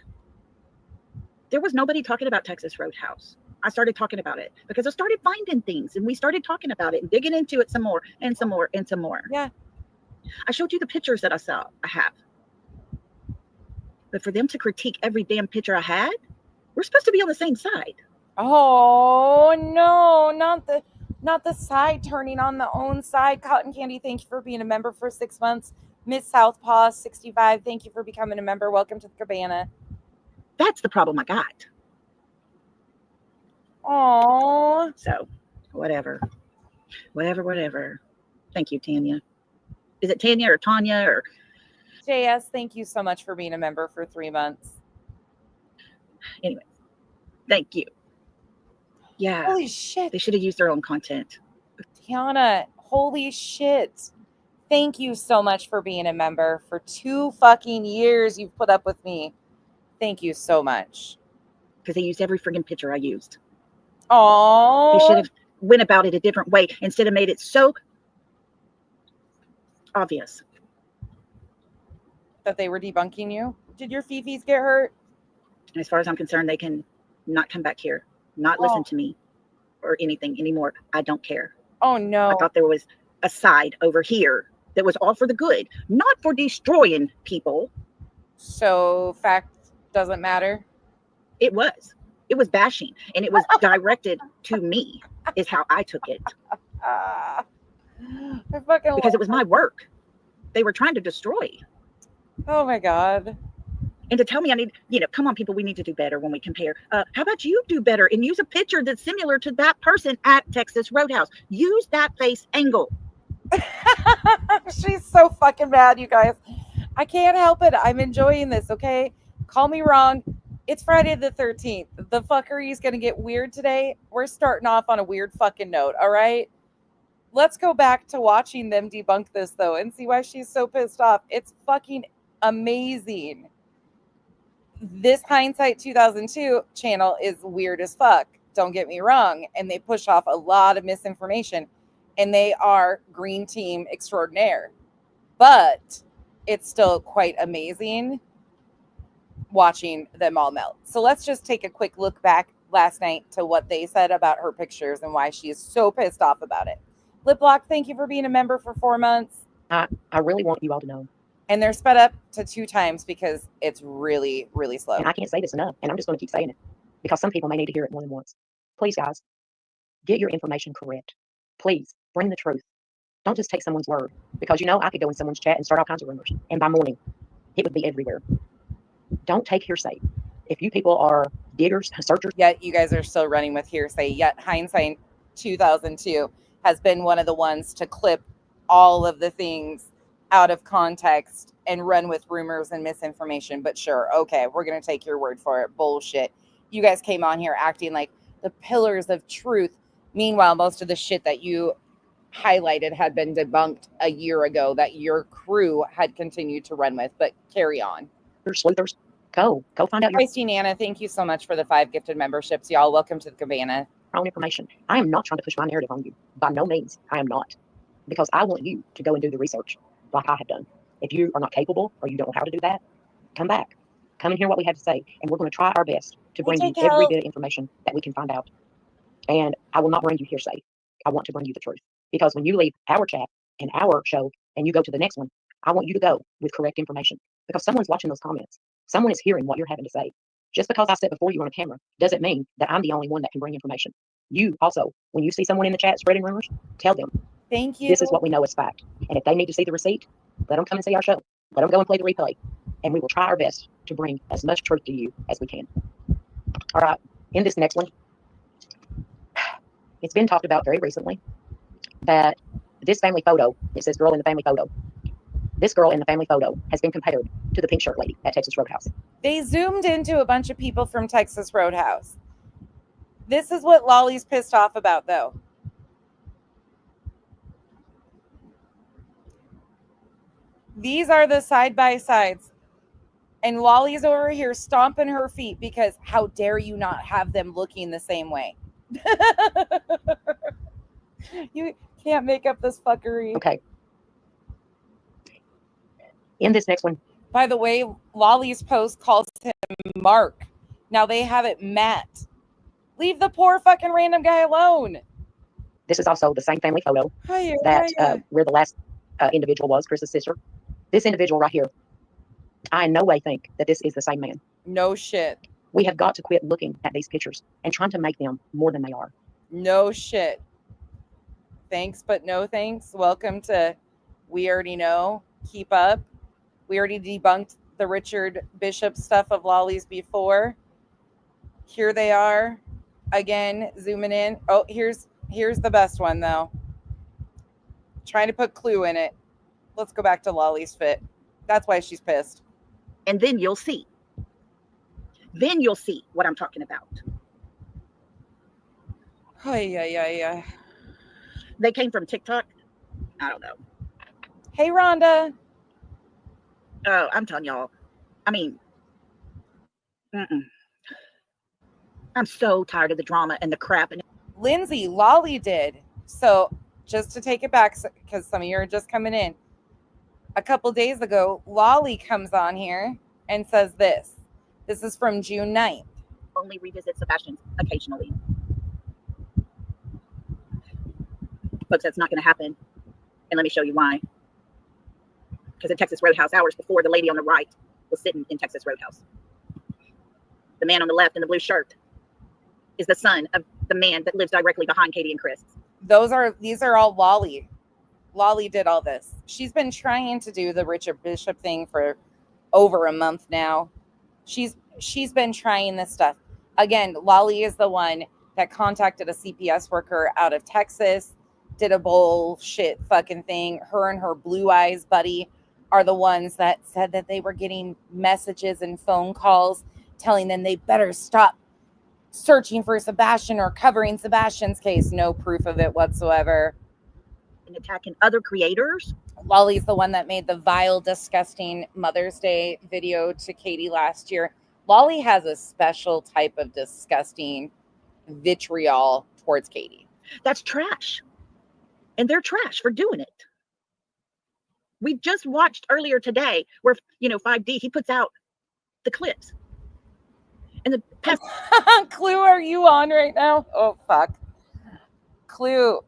There was nobody talking about Texas Roadhouse. I started talking about it because I started finding things, and we started talking about it and digging into it some more and some more and some more. Yeah. I showed you the pictures that I have. But for them to critique every damn picture I had, we're supposed to be on the same side. Oh no, not the side turning on the own side. Cotton Candy, thank you for being a member for 6 months. Miss Southpaw 65, thank you for becoming a member. Welcome to the cabana. That's the problem I got. Oh, So, whatever. Thank you, Tanya. Is it Tanya or Tanya or? JS, thank you so much for being a member for 3 months. Anyway, thank you. Yeah, Holy shit, they should have used their own content. Tiana, holy shit. Thank you so much for being a member for 2 fucking years. You've put up with me. Thank you so much. Because they used every friggin' picture I used. Oh, They should have went about it a different way instead of made it so obvious. that they were debunking you. Did your fifis get hurt? And as far as I'm concerned, they can not come back here, not listen to me or anything anymore. I don't care. Oh no. I thought there was a side over here that was all for the good, not for destroying people. So fact doesn't matter. It was bashing, and it was directed to me is how I took it, I fucking because it was my work. They were trying to destroy. Oh my god. And to tell me I need, come on, people, we need to do better when we compare. How about you do better and use a picture that's similar to that person at Texas Roadhouse? Use that face angle. She's so fucking mad, you guys. I can't help it. I'm enjoying this, okay? Call me wrong. It's Friday the 13th. The fuckery is going to get weird today. We're starting off on a weird fucking note, all right? Let's go back to watching them debunk this, though, and see why she's so pissed off. It's fucking amazing. This Hindsight 2002 channel is weird as fuck. Don't get me wrong. And they push off a lot of misinformation. And they are green team extraordinaire. But it's still quite amazing watching them all melt. So let's just take a quick look back last night to what they said about her pictures and why she is so pissed off about it. Liplock, thank you for being a member for 4 months. I really want you all to know. And they're sped up to 2 times because it's really, really slow. And I can't say this enough, and I'm just going to keep saying it because some people may need to hear it more than once. Please, guys, get your information correct. Please bring the truth. Don't just take someone's word, because I could go in someone's chat and start all kinds of rumors, and by morning, it would be everywhere. Don't take hearsay. If you people are diggers, searchers. Yet you guys are still running with hearsay. Yet Hindsight 2002 has been one of the ones to clip all of the things out of context and run with rumors and misinformation. But sure, okay, we're going to take your word for it. Bullshit. You guys came on here acting like, the pillars of truth. Meanwhile, most of the shit that you highlighted had been debunked a year ago that your crew had continued to run with. But carry on. Sleuthers, go find out your Christine Anna, thank you so much for the 5 gifted memberships. Y'all, welcome to the cabana. own information. I am not trying to push my narrative on you. By no means, I am not. Because I want you to go and do the research like I have done. If you are not capable or you don't know how to do that, come back. Come and hear what we have to say. And we're going to try our best to bring you every bit of information that we can find out. And I will not bring you hearsay. I want to bring you the truth. Because when you leave our chat and our show and you go to the next one, I want you to go with correct information. Because someone's watching those comments. Someone is hearing what you're having to say. Just because I sit before you on a camera doesn't mean that I'm the only one that can bring information. You also, when you see someone in the chat spreading rumors, tell them. Thank you. This is what we know is fact. And if they need to see the receipt, let them come and see our show. Let them go and play the replay. And we will try our best to bring as much truth to you as we can. All right. In this next one, it's been talked about very recently that this family photo, it says girl in the family photo. This girl in the family photo has been compared to the pink shirt lady at Texas Roadhouse. They zoomed into a bunch of people from Texas Roadhouse. This is what Lolly's pissed off about, though. These are the side-by-sides. And Lolly's over here stomping her feet because how dare you not have them looking the same way? You can't make up this fuckery. Okay. In this next one. By the way, Lolly's post calls him Mark. Now they have it Matt. Leave the poor fucking random guy alone. This is also the same family photo Hiya. where the last individual was, Chris's sister. This individual right here, I in no way think that this is the same man. No shit. We have got to quit looking at these pictures and trying to make them more than they are. No shit. Thanks, but no thanks. Welcome to We Already Know. Keep up. We already debunked the Richard Bishop stuff of Lolly's before. Here they are. Again, zooming in. Oh, here's the best one, though. Trying to put Clue in it. Let's go back to Lolly's fit. That's why she's pissed. And then you'll see. Then you'll see what I'm talking about. Oh, yeah. They came from TikTok. I don't know. Hey, Rhonda. Oh, I'm telling y'all. I mean, I'm so tired of the drama and the crap. And Lindsay, Lolly did. So just to take it back, because some of you are just coming in. A couple days ago, Lolly comes on here and says this. This is from June 9th. Only revisit Sebastian occasionally. Folks, that's not going to happen. And let me show you why. Because at Texas Roadhouse, hours before, the lady on the right was sitting in Texas Roadhouse. The man on the left in the blue shirt is the son of the man that lives directly behind Katie and Chris. These are all Lolly. Lolly did all this. She's been trying to do the Richard Bishop thing for over a month now. She's been trying this stuff. Again, Lolly is the one that contacted a CPS worker out of Texas, did a bullshit fucking thing. Her and her Blue Eyes buddy are the ones that said that they were getting messages and phone calls telling them they better stop searching for Sebastian or covering Sebastian's case. No proof of it whatsoever. And attacking other creators. Lolly's the one that made the vile, disgusting Mother's Day video to Katie last year. Lolly has a special type of disgusting vitriol towards Katie. That's trash. And they're trash for doing it. We just watched earlier today where, 5D, he puts out the clips. And the past Clue, are you on right now? Oh, fuck. Clue.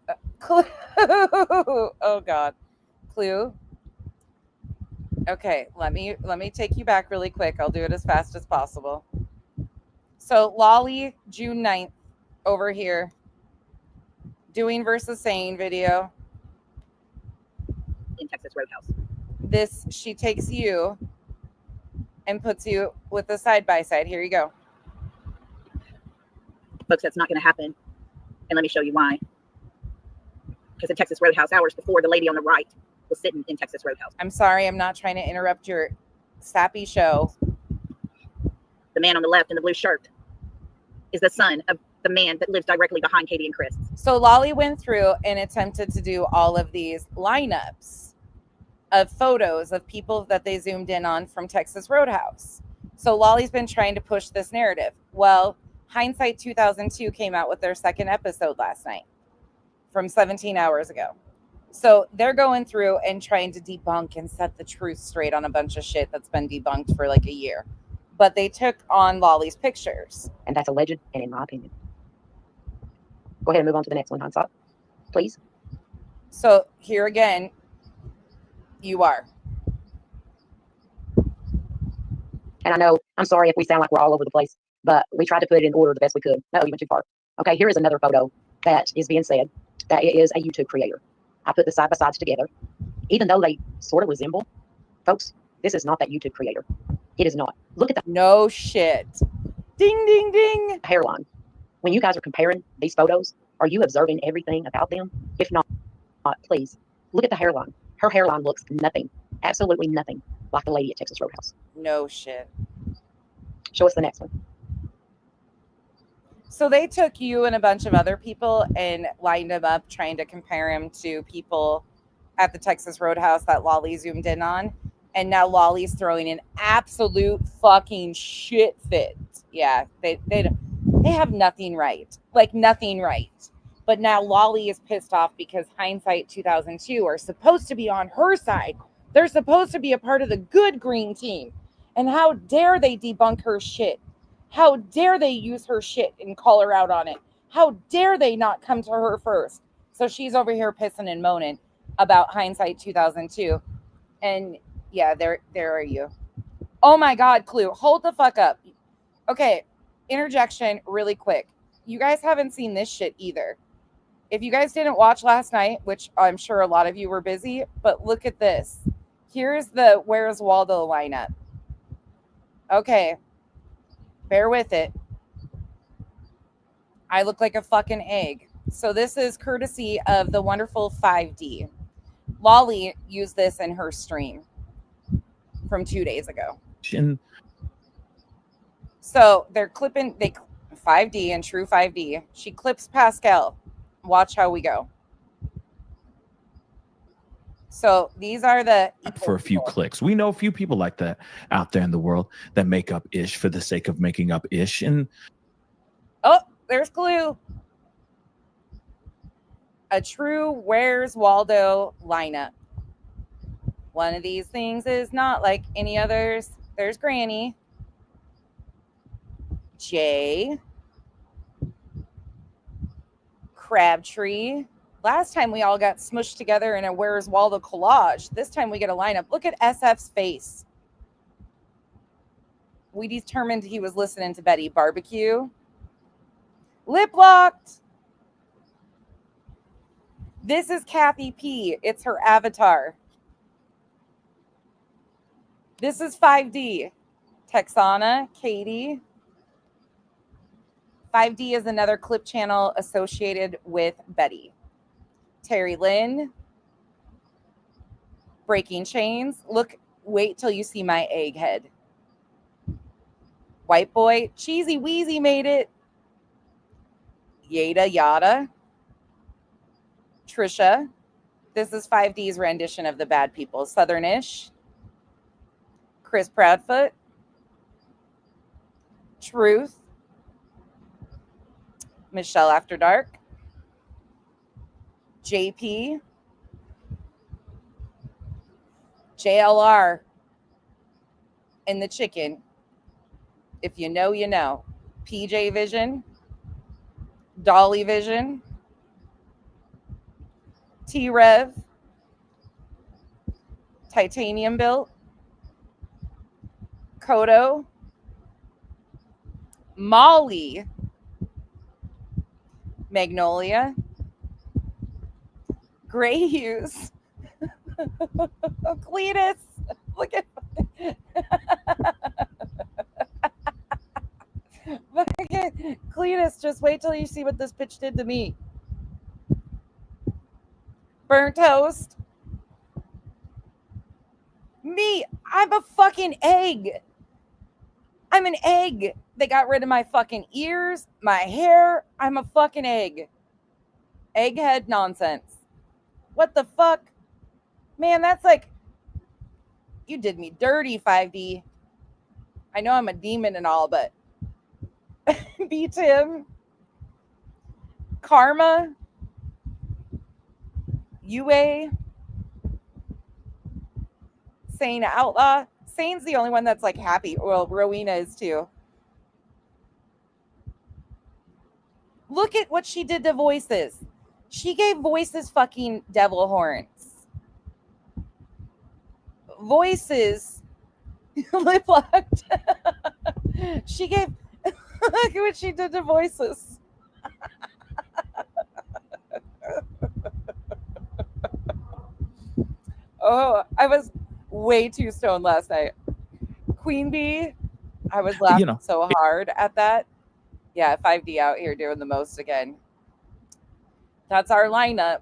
Oh, God. Clue. Okay, let me take you back really quick. I'll do it as fast as possible. So Lolly, June 9th, over here, doing versus saying video. in Texas Roadhouse. She takes you and puts you with the side-by-side. Here you go. Folks, that's not going to happen. And let me show you why. Because at Texas Roadhouse, hours before, the lady on the right was sitting in Texas Roadhouse. I'm sorry, I'm not trying to interrupt your sappy show. The man on the left in the blue shirt is the son of the man that lives directly behind Katie and Chris. So Lolly went through and attempted to do all of these lineups of photos of people that they zoomed in on from Texas Roadhouse. So Lolly's been trying to push this narrative. Well, Hindsight 2002 came out with their second episode last night from 17 hours ago. So they're going through and trying to debunk and set the truth straight on a bunch of shit that's been debunked for like a year. But they took on Lolly's pictures. And that's alleged, and in my opinion. Go ahead and move on to the next one, Hindsight, please. So here again, you are. And I know, I'm sorry if we sound like we're all over the place, but we tried to put it in order the best we could. No, even too far. Okay, here is another photo that is being said that it is a YouTube creator. I put the side by sides together. Even though they sort of resemble, folks, this is not that YouTube creator. It is not. Look at the No shit. Ding, ding, ding. hairline. When you guys are comparing these photos, are you observing everything about them? If not, please look at the hairline. Her hairline looks nothing, absolutely nothing like the lady at Texas Roadhouse. No shit. Show us the next one. So they took you and a bunch of other people and lined them up, trying to compare him to people at the Texas Roadhouse that Lolly zoomed in on. And now Lolly's throwing an absolute fucking shit fit. Yeah, they have nothing right. Like nothing right. But now Lolly is pissed off because Hindsight 2002 are supposed to be on her side. They're supposed to be a part of the good green team. And how dare they debunk her shit? How dare they use her shit and call her out on it? How dare they not come to her first? So she's over here pissing and moaning about Hindsight 2002. And yeah, there are you. Oh my God, Clue, hold the fuck up. Okay, interjection really quick. You guys haven't seen this shit either. If you guys didn't watch last night, which I'm sure a lot of you were busy, but look at this. Here's the Where's Waldo lineup. Okay, bear with it. I look like a fucking egg. So this is courtesy of the wonderful 5D. Lolly used this in her stream from 2 days ago. So they're clipping 5D and true 5D. She clips Pascal. Watch how we go. So these are the for a few clicks. We know a few people like that out there in the world that make up ish for the sake of making up ish. And oh, there's Clue. A true Where's Waldo lineup. One of these things is not like any others. There's Granny. Jay. Crabtree. Last time we all got smushed together in a Where's Waldo collage. This time we get a lineup. Look at SF's face. We determined he was listening to Betty. Barbecue. Lip locked. This is Kathy P. It's her avatar. This is 5D. Texana, Katie. 5D is another clip channel associated with Betty. Terry Lynn. Breaking Chains. Look, wait till you see my egghead. White Boy. Cheesy Wheezy made it. Yada Yada. Trisha. This is 5D's rendition of the Bad People. Southernish. Chris Proudfoot. Truth. Michelle After Dark. JP. JLR. And the chicken. If you know, you know. PJ Vision. Dolly Vision. T-Rev. Titanium Built. Kodo. Molly. Magnolia. Gray Hughes. Cletus. Look at Cletus, just wait till you see what this bitch did to me. Burnt toast. Me, I'm a fucking egg. I'm an egg. They got rid of my fucking ears, my hair. I'm a fucking egg. Egghead nonsense. What the fuck? Man, that's like, you did me dirty, 5D. I know I'm a demon and all, but beat him. Karma. UA. Sane Outlaw. Sane's the only one that's like happy. Well, Rowena is too. Look at what she did to Voices. She gave Voices fucking devil horns. Voices lip locked. She gave look at what she did to Voices. Oh, I was way too stoned last night. Queen Bee, I was laughing so hard at that. Yeah, 5D out here doing the most again. That's our lineup.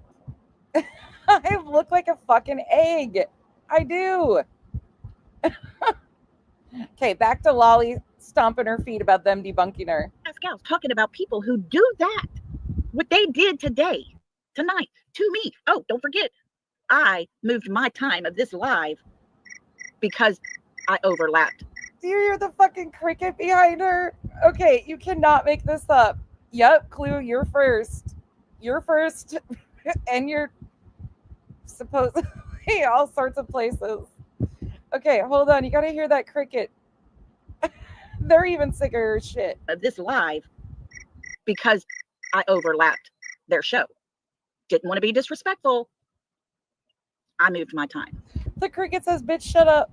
I look like a fucking egg. I do. Okay, back to Lolly stomping her feet about them debunking her. Pascal's talking about people who do that. What they did today, tonight, to me. Oh, don't forget, I moved my time of this live because I overlapped. Do you hear the fucking cricket behind her? Okay, you cannot make this up. Yep, Clue, you're first. You're first, and you're supposedly all sorts of places. Okay, hold on. You gotta hear that cricket. They're even sicker of her shit. Of this live because I overlapped their show. Didn't want to be disrespectful. I moved my time. The cricket says, bitch, shut up.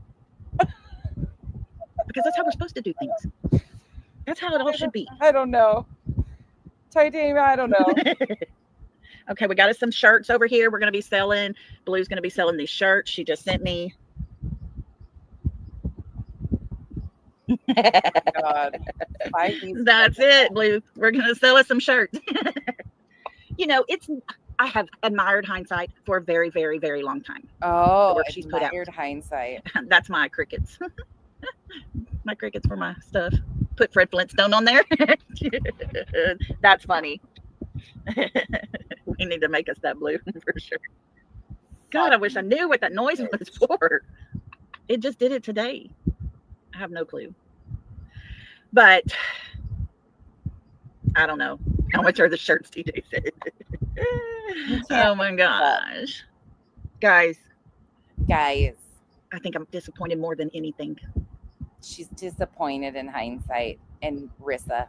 Because that's how we're supposed to do things. That's how it all should be. I don't know. Titanium, I don't know. Okay, we got us some shirts over here. We're going to be selling. Blue's going to be selling these shirts. She just sent me. God. That's it, Blue. We're going to sell us some shirts. You know, I have admired Hindsight for a very, very, very long time. Oh, she's put out. Hindsight. That's my crickets. My crickets for my stuff. Put Fred Flintstone on there. That's funny. We need to make us that, Blue, for sure. God, I wish I knew what that noise was for. It just did it today. I have no clue. But I don't know. How much are the shirts, TJ said? Oh my gosh. Guys. I think I'm disappointed more than anything. She's disappointed in Hindsight and Rissa.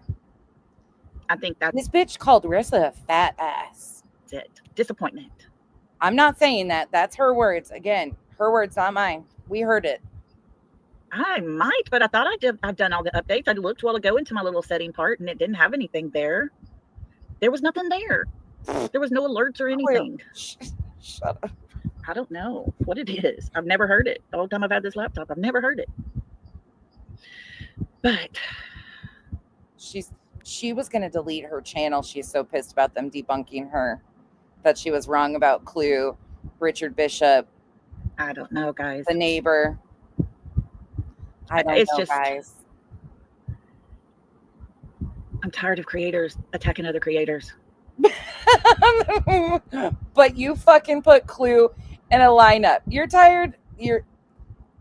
I think that's this bitch called Rissa a fat ass. That's it. Disappointment. I'm not saying that. That's her words. Again, her words, not mine. We heard it. I might, but I thought I've done all the updates. I looked a while ago into my little setting part and it didn't have anything there. There was nothing there. There was no alerts or anything. Shut up. I don't know what it is. I've never heard it. The whole time I've had this laptop, I've never heard it. But she was going to delete her channel. She's so pissed about them debunking her that she was wrong about Clue, Richard Bishop. I don't know, guys. The neighbor. I don't know, guys. I'm tired of creators attacking other creators. But you fucking put Clue in a lineup. You're tired.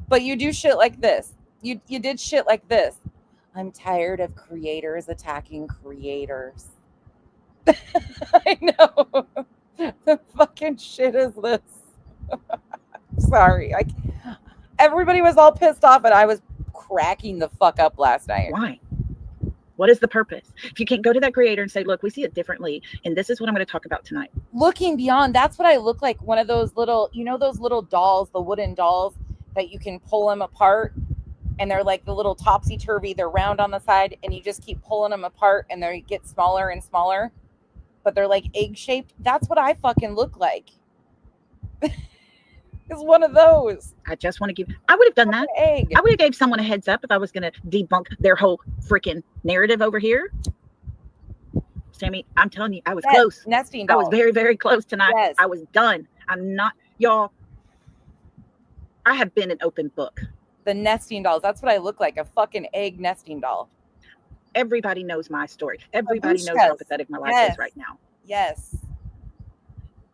But you do shit like this. You did shit like this. I'm tired of creators attacking creators. I know. The fucking shit is this? Sorry. Everybody was all pissed off and I was cracking the fuck up last night. Why? What is the purpose? If you can't go to that creator and say, look, we see it differently, and this is what I'm going to talk about tonight. Looking beyond, that's what I look like. One of those little, those little dolls, the wooden dolls that you can pull them apart. And they're like the little topsy-turvy. They're round on the side, and you just keep pulling them apart, and they get smaller and smaller. But they're like egg-shaped. That's what I fucking look like. It's one of those. I just want to give. I would have done that. Egg. I would have gave someone a heads up if I was going to debunk their whole freaking narrative over here. Sammy, I'm telling you, I was close. Nesting doll. I was very, very close tonight. Yes. I was done. I'm not, y'all. I have been an open book The nesting dolls. That's what I look like, a fucking egg nesting doll. Everybody knows my story. Everybody knows how pathetic my life is right now. Yes.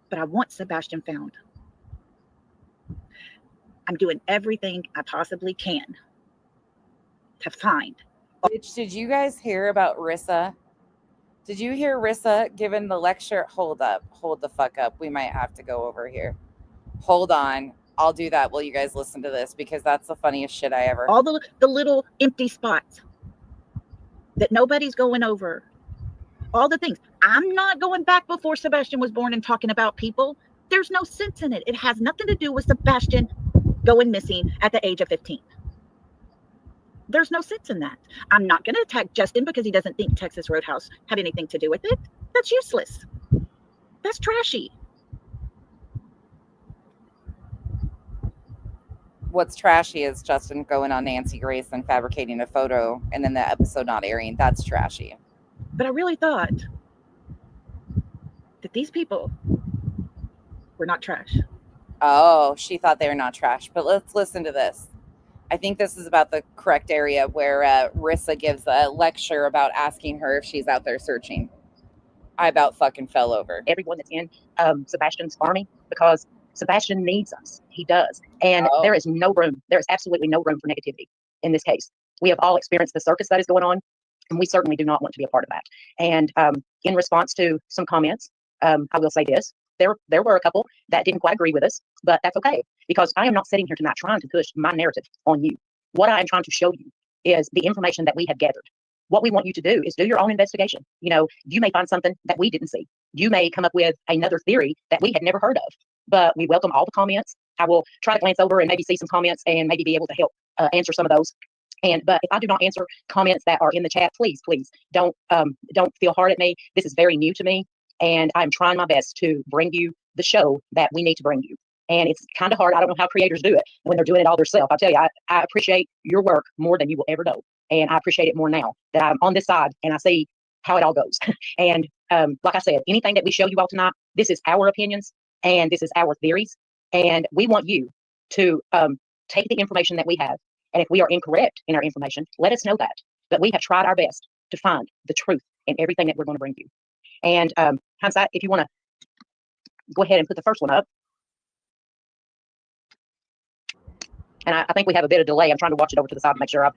But I want Sebastian found. I'm doing everything I possibly can to find. Bitch, did you guys hear about Rissa? Did you hear Rissa giving the lecture? Hold up. Hold the fuck up. We might have to go over here. Hold on. I'll do that while you guys listen to this because that's the funniest shit I ever. All the little empty spots that nobody's going over. All the things. I'm not going back before Sebastian was born and talking about people. There's no sense in it. It has nothing to do with Sebastian going missing at the age of 15. There's no sense in that. I'm not going to attack Justin because he doesn't think Texas Roadhouse had anything to do with it. That's useless. That's trashy. What's trashy is Justin going on Nancy Grace and fabricating a photo and then the episode not airing. That's trashy. But I really thought that these people were not trash. Oh, she thought they were not trash. But let's listen to this. I think this is about the correct area where Rissa gives a lecture about asking her if she's out there searching. I about fucking fell over. Everyone that's in Sebastian's army, because Sebastian needs us. He does. And there is no room. There is absolutely no room for negativity in this case. We have all experienced the circus that is going on, and we certainly do not want to be a part of that. And in response to some comments, I will say this. There were a couple that didn't quite agree with us, but that's okay, because I am not sitting here tonight trying to push my narrative on you. What I am trying to show you is the information that we have gathered. What we want you to do is do your own investigation. You know, you may find something that we didn't see. You may come up with another theory that we had never heard of, but we welcome all the comments. I will try to glance over and maybe see some comments and maybe be able to help answer some of those. But if I do not answer comments that are in the chat, please don't feel hard at me. This is very new to me, and I'm trying my best to bring you the show that we need to bring you. And it's kind of hard. I don't know how creators do it when they're doing it all themselves. I'll tell you, I appreciate your work more than you will ever know. And I appreciate it more now that I'm on this side and I see how it all goes. And like I said, anything that we show you all tonight, this is our opinions and this is our theories. And we want you to take the information that we have. And if we are incorrect in our information, let us know that. But we have tried our best to find the truth in everything that we're going to bring you. And Hindsight, if you want to go ahead and put the first one up. And I think we have a bit of delay. I'm trying to watch it over to the side to make sure I'm,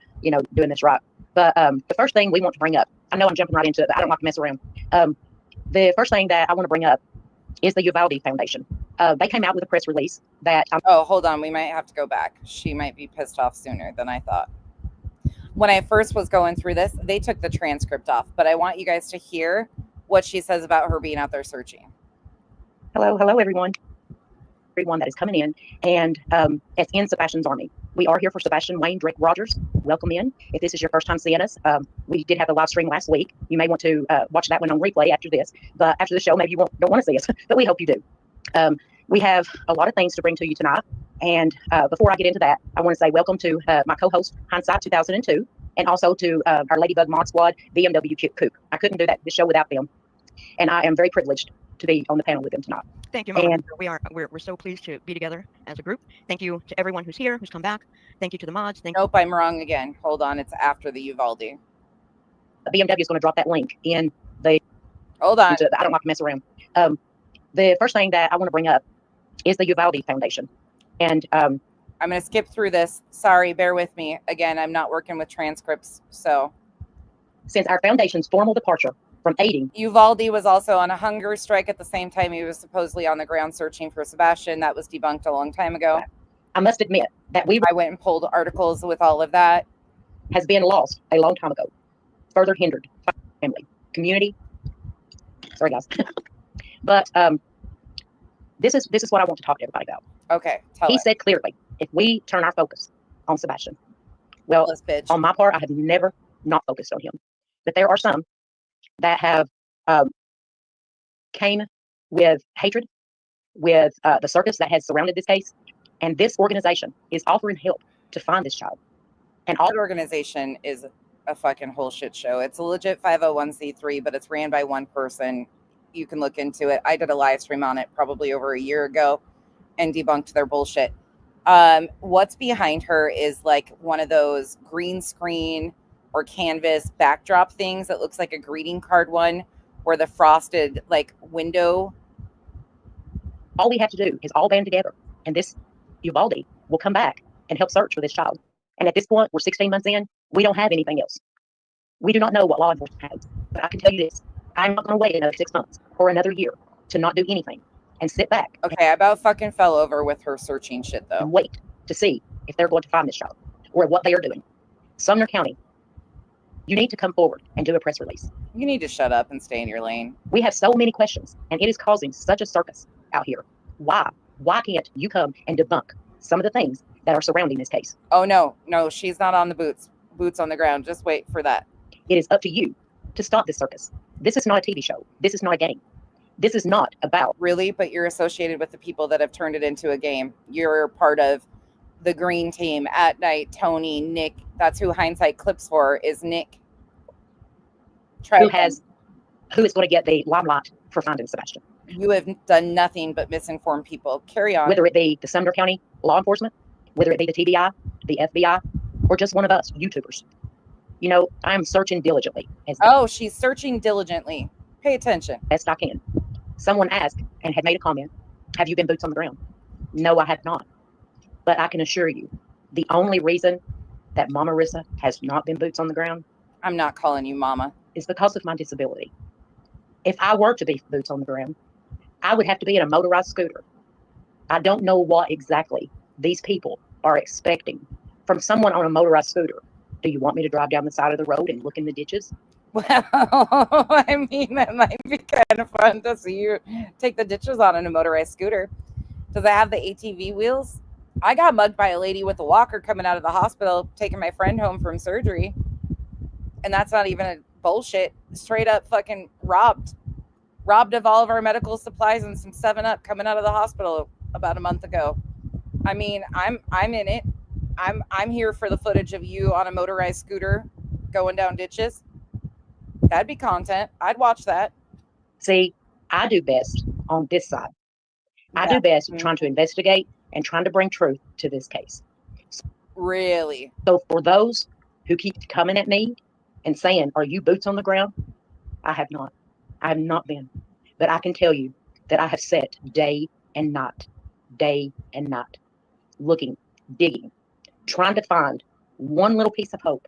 doing this right. But the first thing we want to bring up, I know I'm jumping right into it, but I don't like to mess around. The first thing that I want to bring up is the Uvalde Foundation. They came out with a press release that... hold on. We might have to go back. She might be pissed off sooner than I thought. When I first was going through this, they took the transcript off, but I want you guys to hear what she says about her being out there searching. Hello, everyone. Everyone that is coming in and it's in Sebastian's army. We are here for Sebastian Wayne Drake Rogers. Welcome in. If this is your first time seeing us, we did have a live stream last week. You may want to watch that one on replay after this, but after the show, maybe you don't want to see us, but we hope you do. We have a lot of things to bring to you tonight. And before I get into that, I want to say welcome to my co-host, Hindsight 2002, and also to our Ladybug Mod Squad, BMW Coop. I couldn't do this show without them. And I am very privileged to be on the panel with them tonight. Thank you, Mom. And we're so pleased to be together as a group. Thank you to everyone who's here, who's come back. Thank you to the mods. Nope, I'm wrong again. Hold on, it's after the Uvalde. BMW is going to drop that link in the... Hold on. I don't like to mess around. The first thing that I want to bring up is the Uvalde Foundation. And I'm going to skip through this. Sorry, bear with me. Again, I'm not working with transcripts, so... Since our foundation's formal departure from aiding... Uvalde was also on a hunger strike at the same time he was supposedly on the ground searching for Sebastian. That was debunked a long time ago. I must admit that I went and pulled articles with all of that. Has been lost a long time ago. Further hindered by family, community. Sorry, guys. But this is what I want to talk to everybody about. Okay. He said clearly, if we turn our focus on Sebastian, well, on my part, I have never not focused on him. But there are some that have came with hatred, with the circus that has surrounded this case. And this organization is offering help to find this child. And all organization is a fucking whole shit show. It's a legit 501c3, but it's ran by one person. You can look into it. I did a live stream on it probably over a year ago and debunked their bullshit. What's behind her is like one of those green screen or canvas backdrop things that looks like a greeting card one, where the frosted like window. All we have to do is all band together, and this Uvalde will come back and help search for this child. And at this point, we're 16 months in. We don't have anything else. We do not know what law enforcement has. But I can tell you this. I'm not going to wait another 6 months or another year to not do anything and sit back. Okay, I about fucking fell over with her searching shit, though. And wait to see if they're going to find this child or what they are doing. Sumner County, you need to come forward and do a press release. You need to shut up and stay in your lane. We have so many questions, and it is causing such a circus out here. Why? Why can't you come and debunk some of the things that are surrounding this case? Oh, no, she's not on the boots on the ground. Just wait for that. It is up to you to stop this circus. This is not a TV show. This is not a game. This is not about. Really? But you're associated with the people that have turned it into a game. You're part of the green team at night. Tony, Nick, that's who Hindsight Clips for, is Nick. Who is going to get the limelight for finding Sebastian? You have done nothing but misinform people. Carry on. Whether it be the Sumner County law enforcement, whether it be the TBI, the FBI, or just one of us YouTubers. You know, I'm searching diligently. She's searching diligently. Pay attention. Best I can. Someone asked and had made a comment, have you been boots on the ground? No, I have not. But I can assure you, the only reason that Mama Rissa has not been boots on the ground. I'm not calling you Mama. Is because of my disability. If I were to be boots on the ground, I would have to be in a motorized scooter. I don't know what exactly these people are expecting from someone on a motorized scooter. Do you want me to drive down the side of the road and look in the ditches? Well, I mean, that might be kind of fun to see you take the ditches on in a motorized scooter. Does it have the ATV wheels? I got mugged by a lady with a walker coming out of the hospital, taking my friend home from surgery. And that's not even a bullshit. Straight up fucking robbed of all of our medical supplies and some 7-Up coming out of the hospital about a month ago. I mean, I'm in it. I'm here for the footage of you on a motorized scooter going down ditches. That'd be content. I'd watch that. See, I do best on this side. I do best trying to investigate and trying to bring truth to this case. Really? So for those who keep coming at me and saying, are you boots on the ground? I have not. I have not been. But I can tell you that I have sat day and night, looking, digging, trying to find one little piece of hope.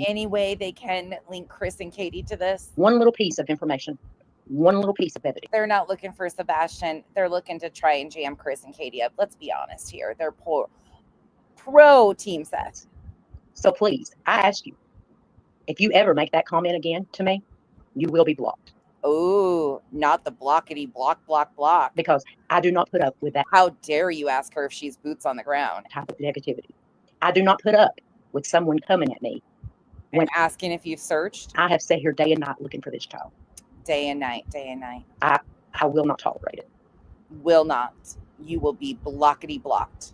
Any way they can link Chris and Katie to this? One little piece of information, one little piece of evidence. They're not looking for Sebastian. They're looking to try and jam Chris and Katie up. Let's be honest here. They're pro Team Seth. So please, I ask you, if you ever make that comment again to me, you will be blocked. Oh, not the blockity block. Because I do not put up with that. How dare you ask her if she's boots on the ground? Type of negativity. I do not put up with someone coming at me. When asking if you've searched? I have sat here day and night looking for this child. Day and night. I will not tolerate it. Will not. You will be blockity blocked.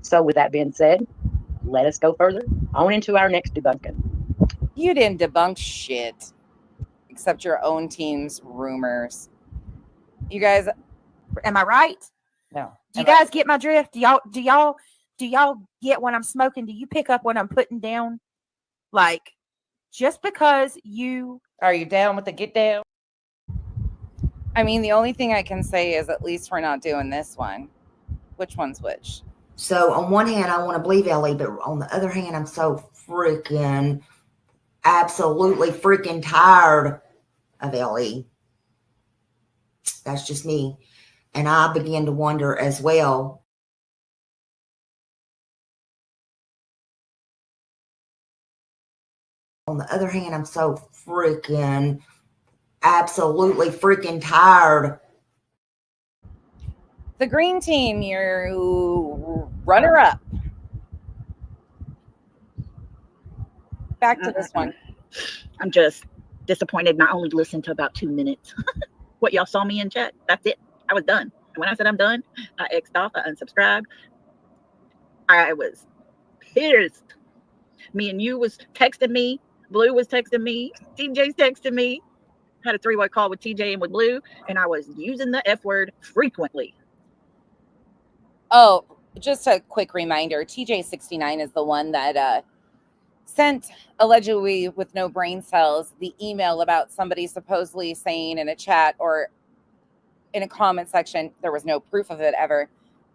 So with that being said, let us go further on into our next debunking. You didn't debunk shit. Except your own team's rumors. You guys, am I right? No. Do you guys get my drift? Do y'all get what I'm smoking? Do you pick up what I'm putting down? Like, just because are you down with the get down? I mean, the only thing I can say is at least we're not doing this one. Which one's which? So on one hand, I want to believe Ellie, but on the other hand, I'm so freaking absolutely freaking tired of Ellie. That's just me. And I begin to wonder as well. On the other hand, I'm so freaking absolutely freaking tired. The green team, you're runner up. Back to this one. I'm just disappointed. And I only listened to about 2 minutes. What y'all saw me in chat, that's it. I was done. And when I said I'm done, I X'd off, I unsubscribed. I was pissed. Me and you was texting me. Blue was texting me. TJ's texting me. Had a 3-way call with TJ and with Blue, and I was using the F word frequently. Oh, just a quick reminder, TJ69 is the one that sent, allegedly with no brain cells, the email about somebody supposedly saying in a chat or in a comment section, there was no proof of it ever,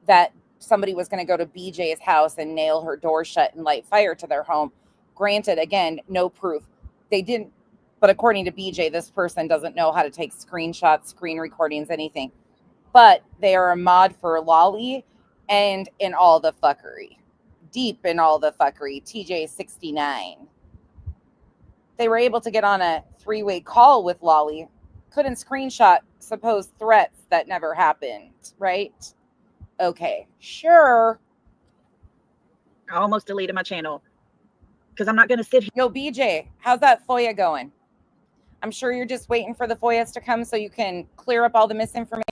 that somebody was going to go to BJ's house and nail her door shut and light fire to their home. Granted, again, no proof. They didn't, but according to BJ, this person doesn't know how to take screenshots, screen recordings, anything. But they are a mod for Lolly and in all the fuckery. Deep in all the fuckery, TJ69. They were able to get on a 3-way call with Lolly. Couldn't screenshot supposed threats that never happened, right? Okay, sure. I almost deleted my channel because I'm not going to sit here. Yo, BJ, how's that FOIA going? I'm sure you're just waiting for the FOIAs to come so you can clear up all the misinformation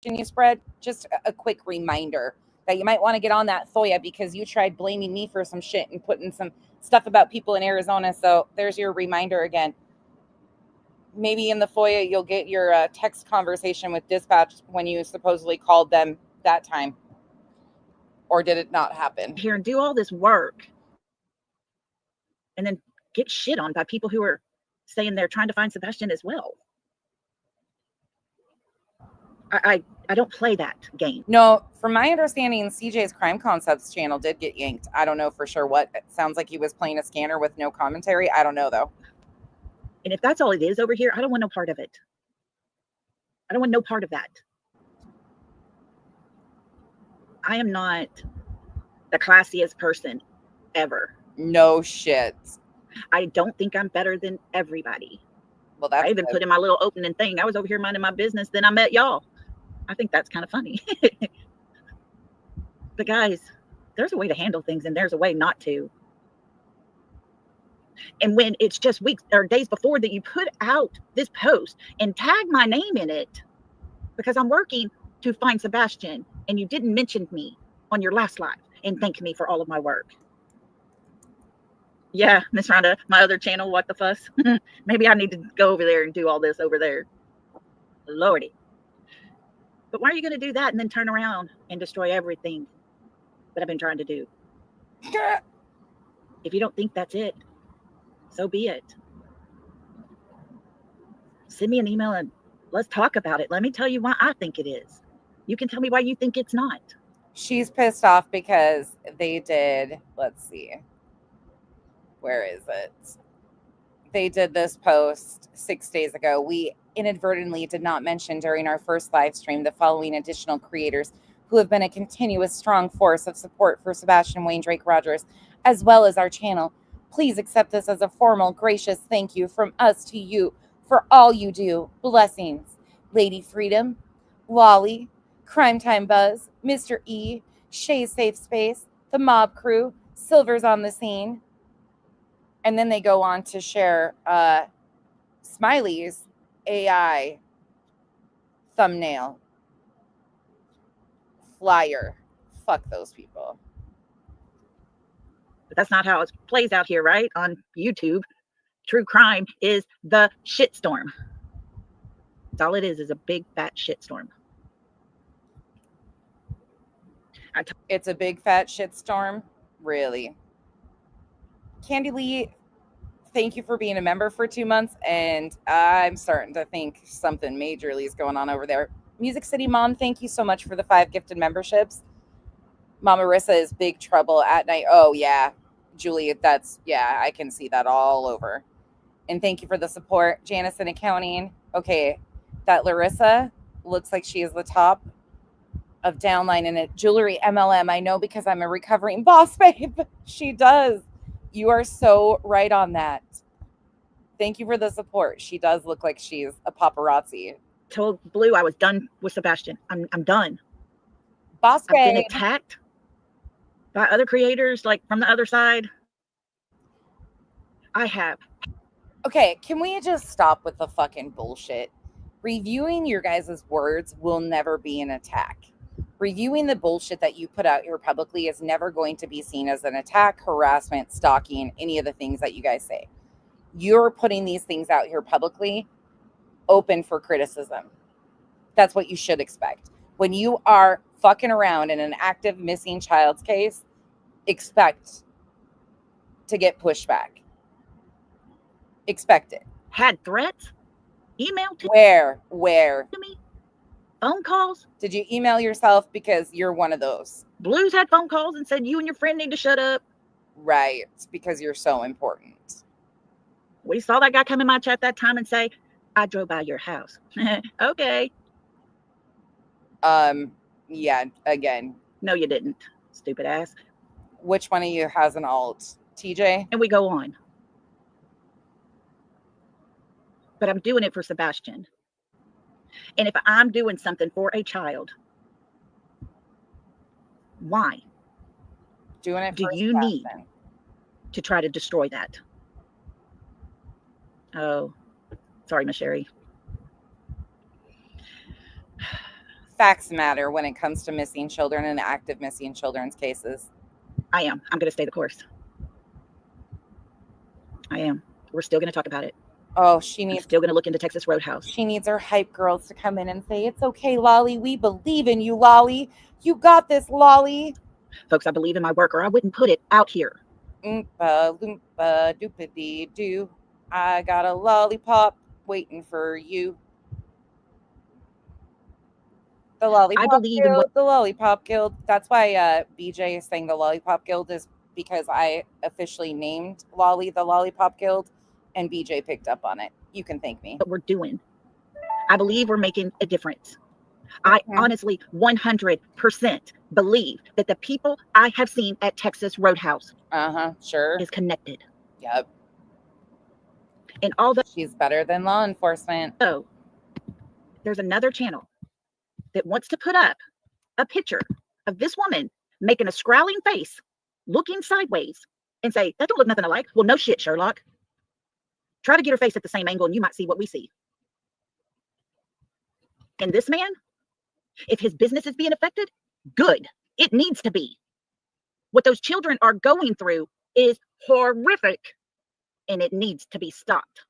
you spread. Just a quick reminder that you might want to get on that FOIA because you tried blaming me for some shit and putting some stuff about people in Arizona. So there's your reminder again. Maybe in the FOIA, you'll get your text conversation with dispatch when you supposedly called them that time. Or did it not happen? Here and do all this work and then get shit on by people who are saying they're trying to find Sebastian as well. I don't play that game. No, from my understanding, CJ's Crime Concepts channel did get yanked. I don't know for sure what. It sounds like he was playing a scanner with no commentary. I don't know, though. And if that's all it is over here, I don't want no part of it. I don't want no part of that. I am not the classiest person ever. No shit. I don't think I'm better than everybody. Well, that's I even put in my little opening thing. I was over here minding my business. Then I met y'all. I think that's kind of funny. But guys, there's a way to handle things and there's a way not to. And when it's just weeks or days before that you put out this post and tag my name in it because I'm working to find Sebastian and you didn't mention me on your last live and thank me for all of my work. Yeah, Miss Rhonda, my other channel, What the Fuss. Maybe I need to go over there and do all this over there. Lordy. But why are you going to do that and then turn around and destroy everything that I've been trying to do? If you don't think that's it, so be it. Send me an email and let's talk about it. Let me tell you why I think it is. You can tell me why you think it's not. She's pissed off because they did, let's see. Where is it? They did this post 6 days ago. We inadvertently did not mention during our first live stream the following additional creators who have been a continuous strong force of support for Sebastian Wayne Drake Rogers, as well as our channel. Please accept this as a formal, gracious thank you from us to you for all you do. Blessings. Lady Freedom, Lolly, Crime Time Buzz, Mr. E, Shay's Safe Space, the Mob Crew, Silver's on the Scene. And then they go on to share Smiley's AI thumbnail flyer. Fuck those people. But that's not how it plays out here, right? On YouTube, true crime is the shitstorm. That's all it is a big fat shitstorm. It's a big fat shitstorm? Really? Candy Lee, thank you for being a member for 2 months, and I'm starting to think something majorly is going on over there. Music City Mom, thank you so much for the 5 gifted memberships. Mama Marissa is big trouble at night. Oh, yeah. Julie, I can see that all over. And thank you for the support. Janice in accounting. Okay, that Larissa looks like she is the top of downline in it. Jewelry MLM, I know because I'm a recovering boss babe. She does. You are so right on that. Thank you for the support. She does look like she's a paparazzi. Told Blue I was done with Sebastian. I'm done. Boss babe. I've been attacked by other creators, like from the other side. I have. Okay, can we just stop with the fucking bullshit? Reviewing your guys' words will never be an attack. Reviewing the bullshit that you put out here publicly is never going to be seen as an attack, harassment, stalking, any of the things that you guys say. You're putting these things out here publicly, open for criticism. That's what you should expect. When you are fucking around in an active missing child's case, expect to get pushback. Expect it. Had threats, email to Where? me, phone calls. Did you email yourself because you're one of those? Blues had phone calls and said you and your friend need to shut up. Right, because you're so important. We saw that guy come in my chat that time and say, I drove by your house. Okay. Yeah, again. No, you didn't, stupid ass. Which one of you has an alt? TJ? And we go on. But I'm doing it for Sebastian. And if I'm doing something for a child, why Doing it do for you need Sebastian. to try to destroy that? Oh, sorry, Miss Sherry. Facts matter when it comes to missing children and active missing children's cases. I'm going to stay the course. I am. We're still going to talk about it. Oh, I'm still going to look into Texas Roadhouse. She needs her hype girls to come in and say, it's okay, Lolly. We believe in you, Lolly. You got this, Lolly. Folks, I believe in my work or I wouldn't put it out here. Oompa loompa doopity doo. I got a lollipop waiting for you. The Lollipop Guild, the Lollipop Guild. That's why BJ is saying the Lollipop Guild is because I officially named Lolly the Lollipop Guild and BJ picked up on it. You can thank me. What we're doing. I believe we're making a difference. I honestly 100% believe that the people I have seen at Texas Roadhouse sure is connected. Yep. And all the she's better than law enforcement. So there's another channel that wants to put up a picture of this woman making a scowling face, looking sideways, and say, that don't look nothing alike. Well, no shit, Sherlock. Try to get her face at the same angle and you might see what we see. And this man, if his business is being affected, good. It needs to be. What those children are going through is horrific and it needs to be stopped.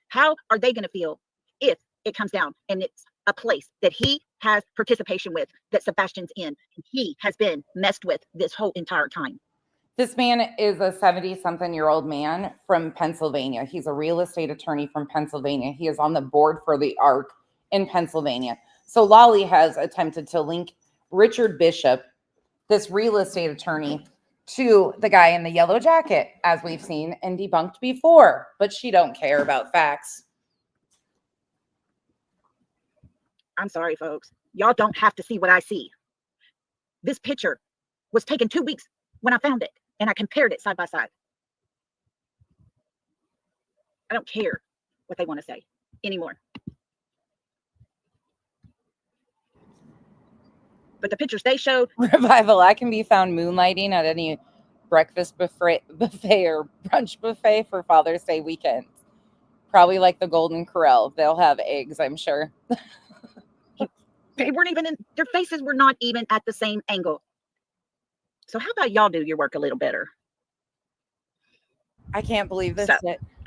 How are they going to feel if it comes down and it's a place that he has participation with, that Sebastian's in, and he has been messed with this whole entire time? This man is a 70-something-year-old man from Pennsylvania. He's a real estate attorney from Pennsylvania. He is on the board for the ARC in Pennsylvania. So Lolly has attempted to link Richard Bishop, this real estate attorney, to the guy in the yellow jacket, as we've seen and debunked before. But she don't care about facts. I'm sorry, folks. Y'all don't have to see what I see. This picture was taken 2 weeks when I found it, and I compared it side by side. I don't care what they want to say anymore. But the pictures they showed. Revival, I can be found moonlighting at any breakfast buffet or brunch buffet for Father's Day weekend. Probably like the Golden Corral. They'll have eggs, I'm sure. They weren't even in, their faces were not even at the same angle. So how about y'all do your work a little better? I can't believe this.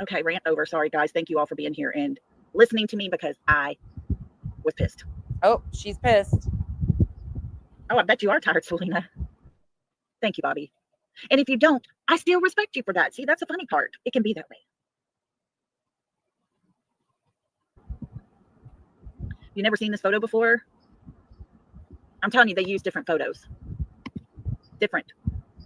Okay, rant over. Sorry, guys. Thank you all for being here and listening to me because I was pissed. Oh, she's pissed. Oh, I bet you are tired, Selena. Thank you, Bobby. And if you don't, I still respect you for that. See, that's the funny part. It can be that way. You never seen this photo before? I'm telling you, they use different photos. Different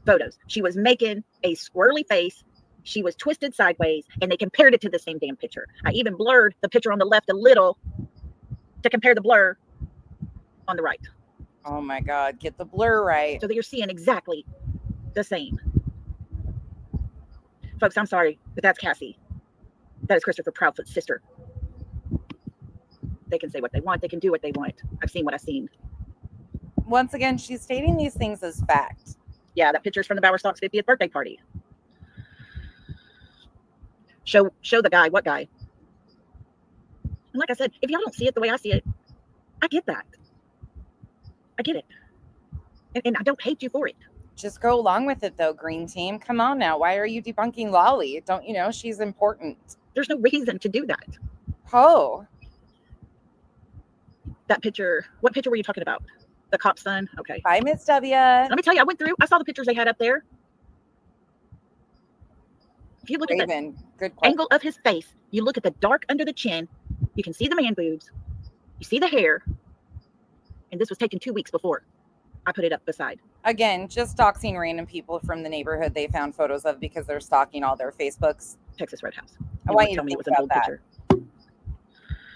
photos. She was making a squirrely face. She was twisted sideways, and they compared it to the same damn picture. I even blurred the picture on the left a little to compare the blur on the right. Oh my God, get the blur right. So that you're seeing exactly the same. Folks, I'm sorry, but that's Cassie. That is Christopher Proudfoot's sister. They can say what they want. They can do what they want. I've seen what I've seen. Once again, she's stating these things as fact. Yeah, that picture's from the Bowerstock's 50th birthday party. Show the guy. What guy? And like I said, if y'all don't see it the way I see it, I get that. I get it. And I don't hate you for it. Just go along with it, though, Green Team. Come on now. Why are you debunking Lolly? Don't you know she's important? There's no reason to do that. Oh. That picture. What picture were you talking about? The cop's son. Okay. Bye, Miss W. Let me tell you, I went through. I saw the pictures they had up there. If you look at the good angle of his face, you look at the dark under the chin, you can see the man boobs, you see the hair, and this was taken 2 weeks before I put it up beside. Again, just doxing random people from the neighborhood they found photos of because they're stalking all their Facebooks. Texas Red House. I want you to think about that.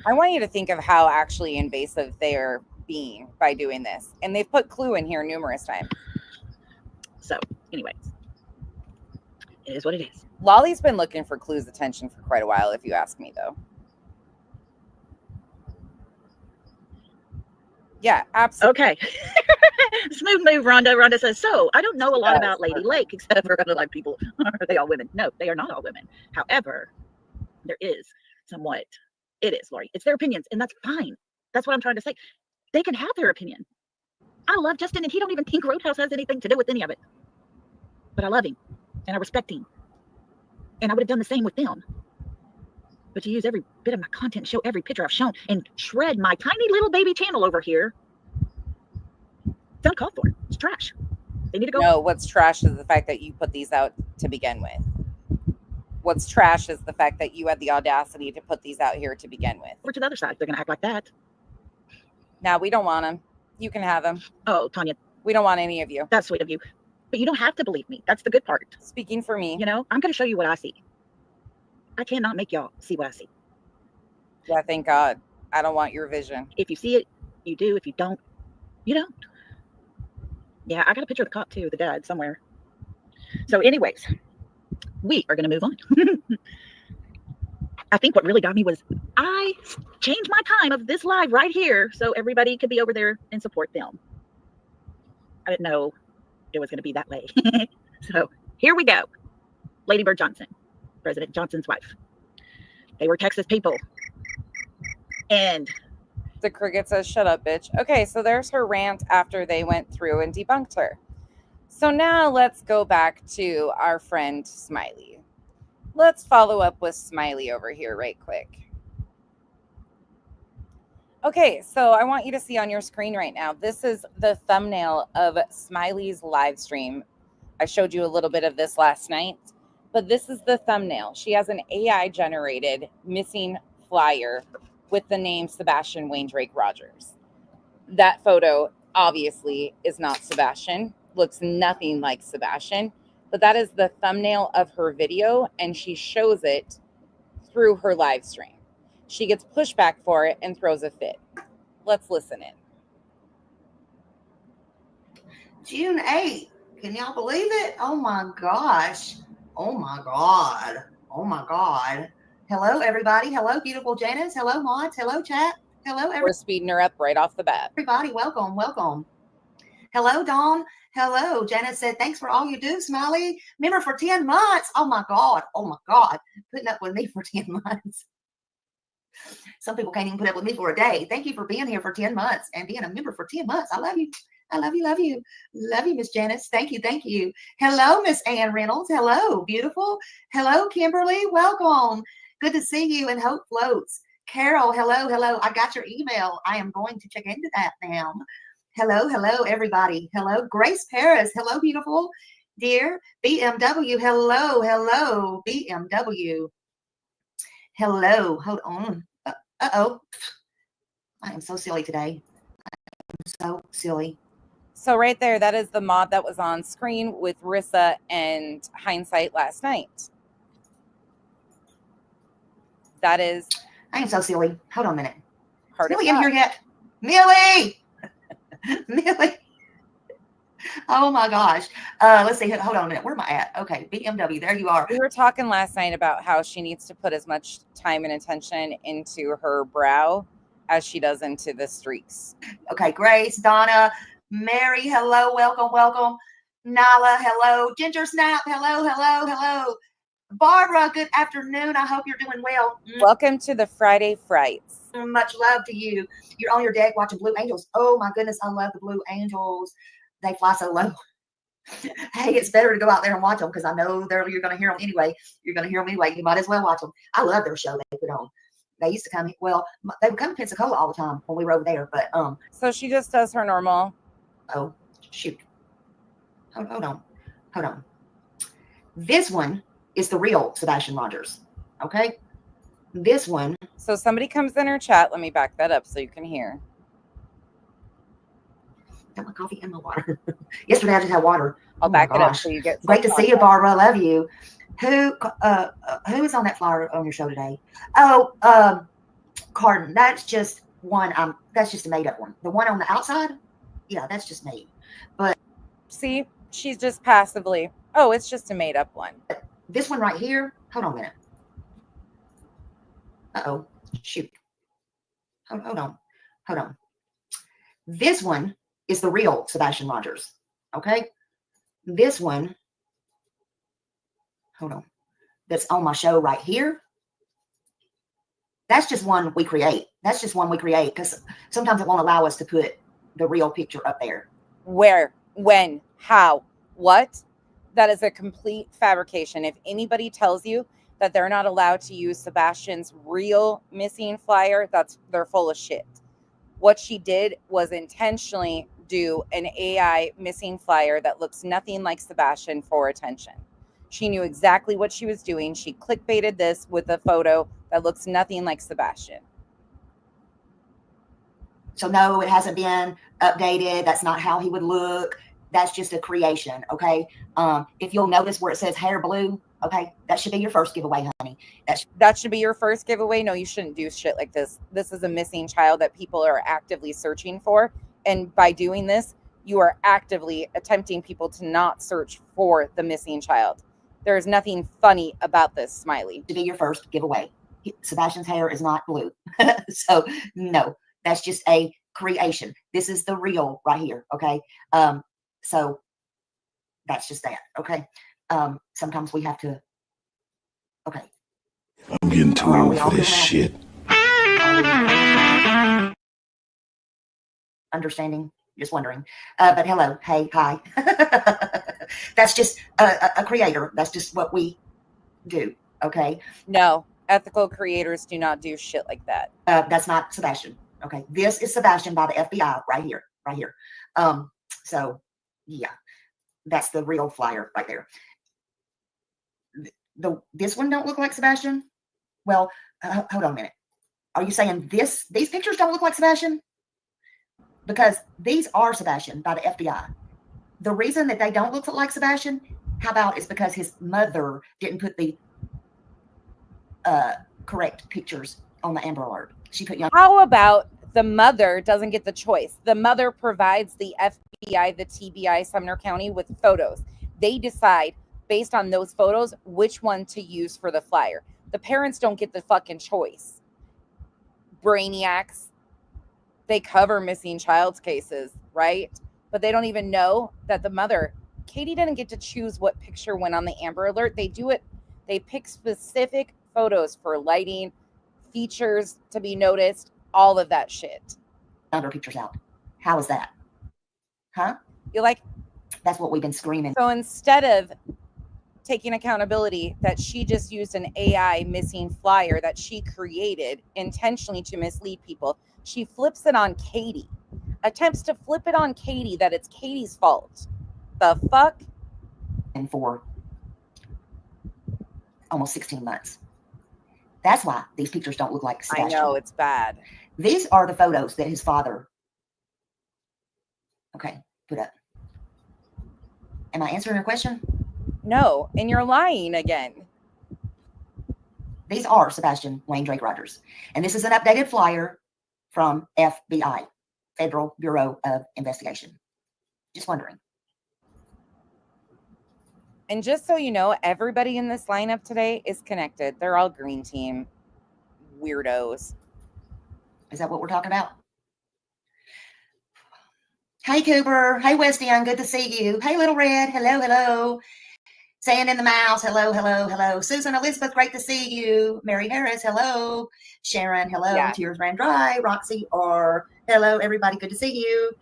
I want you to think of how actually invasive they are being by doing this. And they've put clue in here numerous times. So, anyways, it is what it is. Lolly's been looking for Clue's attention for quite a while, if you ask me, though. Yeah, absolutely. Okay. Smooth move, Rhonda. Rhonda says, so I don't know a lot about Lady Lake, except for like people. Are they all women? No, they are not all women. However, there is somewhat. It is, Lori. It's their opinions, and that's fine. That's what I'm trying to say. They can have their opinion. I love Justin, and he don't even think Roadhouse has anything to do with any of it. But I love him, and I respect him. And I would have done the same with them. But to use every bit of my content, show every picture I've shown, and shred my tiny little baby channel over here, it's uncalled for. It's trash. They need to go. No, what's trash is the fact that you put these out to begin with. What's trash is the fact that you had the audacity to put these out here to begin with. Over to the other side. They're going to act like that. Now, we don't want them. You can have them. Oh, Tanya. We don't want any of you. That's sweet of you. But you don't have to believe me. That's the good part. Speaking for me. You know, I'm going to show you what I see. I cannot make y'all see what I see. Yeah, thank God. I don't want your vision. If you see it, you do. If you don't, you don't. Yeah, I got a picture of the cop too, the dad, somewhere. So anyways, we are going to move on. I think what really got me was I changed my time of this live right here so everybody could be over there and support them. I didn't know it was going to be that way. So here we go. Lady Bird Johnson, President Johnson's wife. They were Texas people. And the cricket says, shut up, bitch. Okay, so there's her rant after they went through and debunked her. So now let's go back to our friend Smiley. Let's follow up with Smiley over here right quick. Okay, so I want you to see on your screen right now, this is the thumbnail of Smiley's live stream. I showed you a little bit of this last night, but this is the thumbnail. She has an AI-generated missing flyer with the name Sebastian Wayne Drake Rogers. That photo obviously is not Sebastian, looks nothing like Sebastian, but that is the thumbnail of her video, and she shows it through her live stream. She gets pushback for it and throws a fit. Let's listen in. June 8th. Can y'all believe it? Oh my gosh. Oh my God. Oh my God. Hello, everybody. Hello, beautiful Janice. Hello, mods. Hello, chat. Hello, everybody. We're speeding her up right off the bat. Everybody, welcome, welcome. Hello, Dawn. Hello. Janice said, thanks for all you do, Smiley. Member for 10 months. Oh my God. Oh my God. Putting up with me for 10 months. Some people can't even put up with me for a day. Thank you for being here for 10 months and being a member for 10 months. I love you. I love you, love you. Love you, Miss Janice. Thank you, thank you. Hello, Miss Ann Reynolds. Hello, beautiful. Hello, Kimberly. Welcome. Good to see you, and hope floats. Carol, hello, hello. I got your email. I am going to check into that now. Hello, hello, everybody. Hello, Grace Paris. Hello, beautiful. Dear BMW. Hello, hello, BMW. Hello. Hold on. Uh-oh. I am so silly today. I'm so silly. So right there, that is the mod that was on screen with Rissa and Hindsight last night. That is... I am so silly. Hold on a minute. Is Millie in here yet? Millie! Millie! Oh my gosh. Let's see. Hold on a minute. Where am I at? Okay, BMW. There you are. We were talking last night about how she needs to put as much time and attention into her brow as she does into the streaks. Okay, Grace, Donna, Mary, hello, welcome, welcome. Nala, hello. Ginger Snap, hello, hello, hello. Barbara, good afternoon. I hope you're doing well. Welcome to the Friday Frights. Much love to you. You're on your deck watching Blue Angels. Oh my goodness, I love the Blue Angels. They fly so low. Hey, it's better to go out there and watch them because I know you're going to hear them anyway. You're going to hear them anyway. You might as well watch them. I love their show they put on. They used to come. Well, they would come to Pensacola all the time when we were over there. But so she just does her normal Oh, shoot. Hold on. This one is the real Sebastian Rogers. Okay. This one. So somebody comes in her chat. Let me back that up so you can hear. Got my coffee and my water. Yesterday I just had water. I'll back it up so you get. Great to see you, Barbara. Love you. Who is on that flyer on your show today? Oh, Carden. That's just one. That's just a made up one. The one on the outside, yeah, that's just made. But see, she's just passively. Oh, it's just a made up one. This one right here. Hold on a minute. Uh-oh. Shoot. Hold on. This one is the real Sebastian Rogers. Okay. This one. Hold on. That's on my show right here. That's just one we create. Because sometimes it won't allow us to put the real picture up there. Where, when, how, what? That is a complete fabrication. If anybody tells you that they're not allowed to use Sebastian's real missing flyer, they're full of shit. What she did was intentionally do an AI missing flyer that looks nothing like Sebastian for attention. She knew exactly what she was doing. She clickbaited this with a photo that looks nothing like Sebastian. So no, it hasn't been updated. That's not how he would look. That's just a creation, okay? If you'll notice where it says hair blue, okay, that should be your first giveaway, honey. That should be your first giveaway. No, you shouldn't do shit like this. This is a missing child that people are actively searching for. And by doing this, you are actively attempting people to not search for the missing child. There is nothing funny about this, Smiley. To be your first giveaway. Sebastian's hair is not blue. So no, that's just a creation. This is the real right here, okay? So that's just that, okay? Sometimes we have to, okay. I'm getting too old for this shit. Understanding, just wondering. But hello, hey, hi. That's just a creator. That's just what we do, okay? No, ethical creators do not do shit like that. That's not Sebastian, okay? This is Sebastian by the FBI right here. So yeah, that's the real flyer right there. This one don't look like Sebastian? Well, hold on a minute. Are you saying these pictures don't look like Sebastian? Because these are Sebastian by the FBI. The reason that they don't look like Sebastian, how about is because his mother didn't put the correct pictures on the Amber Alert. She put young. How about the mother doesn't get the choice? The mother provides the FBI, the TBI, Sumner County with photos. They decide based on those photos which one to use for the flyer. The parents don't get the fucking choice. Brainiacs. They cover missing child's cases, right? But they don't even know that the mother, Katie, didn't get to choose what picture went on the Amber Alert. They do it. They pick specific photos for lighting, features to be noticed, all of that shit. Other pictures out. How is that? Huh? You're like, that's what we've been screaming. So instead of taking accountability that she just used an AI missing flyer that she created intentionally to mislead people, she flips it on Katie. Attempts to flip it on Katie that it's Katie's fault. The fuck? And for almost 16 months. That's why these pictures don't look like Sebastian. I know, it's bad. These are the photos that his father, okay, put up. Am I answering your question? No, and you're lying again. These are Sebastian Wayne Drake Rogers. And this is an updated flyer from FBI, Federal Bureau of Investigation. Just wondering. And just so you know, everybody in this lineup today is connected. They're all green team weirdos. Is that what we're talking about? Hey, Cooper. Hey, Westian. Good to see you. Hey, Little Red. Hello, hello. Sand in the Mouse. Hello, hello, hello. Susan Elizabeth, great to see you. Mary Harris, hello. Sharon, hello. Yeah. Tears Ran Dry. Roxy, or hello, everybody. Good to see you.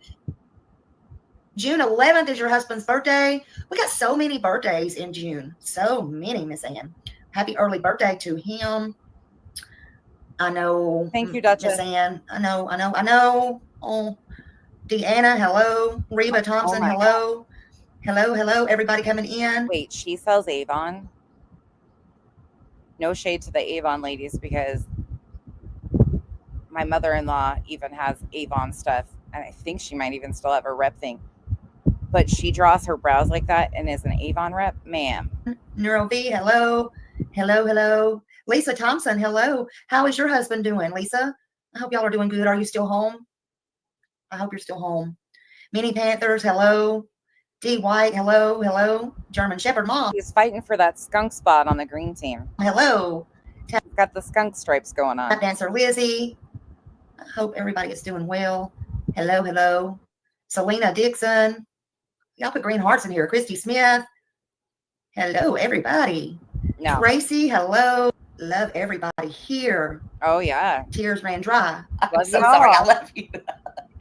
June 11th is your husband's birthday. We got so many birthdays in June. So many, Miss Ann. Happy early birthday to him. I know. Thank you, Duchess. Miss Ann. I know. Oh, Deanna, hello. Reba Thompson, my hello. Hello, hello. Everybody coming in. Wait, she sells Avon? No shade to the Avon ladies because my mother-in-law even has Avon stuff, and I think she might even still have her rep thing. But she draws her brows like that and is an Avon rep, ma'am. Neuro V, hello. Hello, hello. Lisa Thompson, hello. How is your husband doing, Lisa? I hope y'all are doing good. Are you still home? I hope you're still home. Mini Panthers, hello. D White, hello, hello. German Shepherd Mom. He's fighting for that skunk spot on the green team. Hello. He's got the skunk stripes going on. Tap Dancer Lizzie. I hope everybody is doing well. Hello, hello. Selena Dixon. Y'all put green hearts in here. Christy Smith. Hello, everybody. No. Tracy, hello. Love everybody here. Oh, yeah. Tears ran dry. I'm Love so you sorry. all. I love you.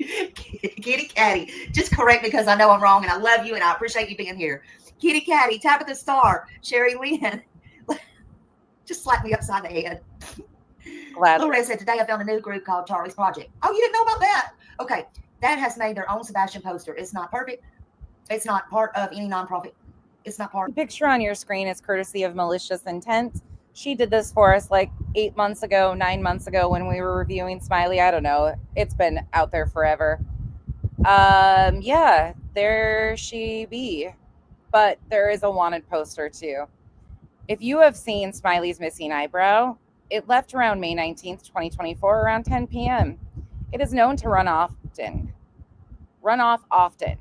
Kitty Catty, just correct me because I know I'm wrong, and I love you and I appreciate you being here. Kitty Catty, Tabitha Star, Sherry Lynn, just slap me upside the head. Glad. Loretta said, today I found a new group called Charlie's Project. Oh, you didn't know about that? Okay. That has made their own Sebastian poster. It's not perfect. It's not part of any nonprofit. It's not part. The picture on your screen is courtesy of Malicious Intent. She did this for us like 8 months ago, 9 months ago when we were reviewing Smiley. I don't know. It's been out there forever. Yeah, there she be. But there is a wanted poster too. If you have seen Smiley's missing eyebrow, it left around May 19th, 2024, around 10 p.m. It is known to run off often.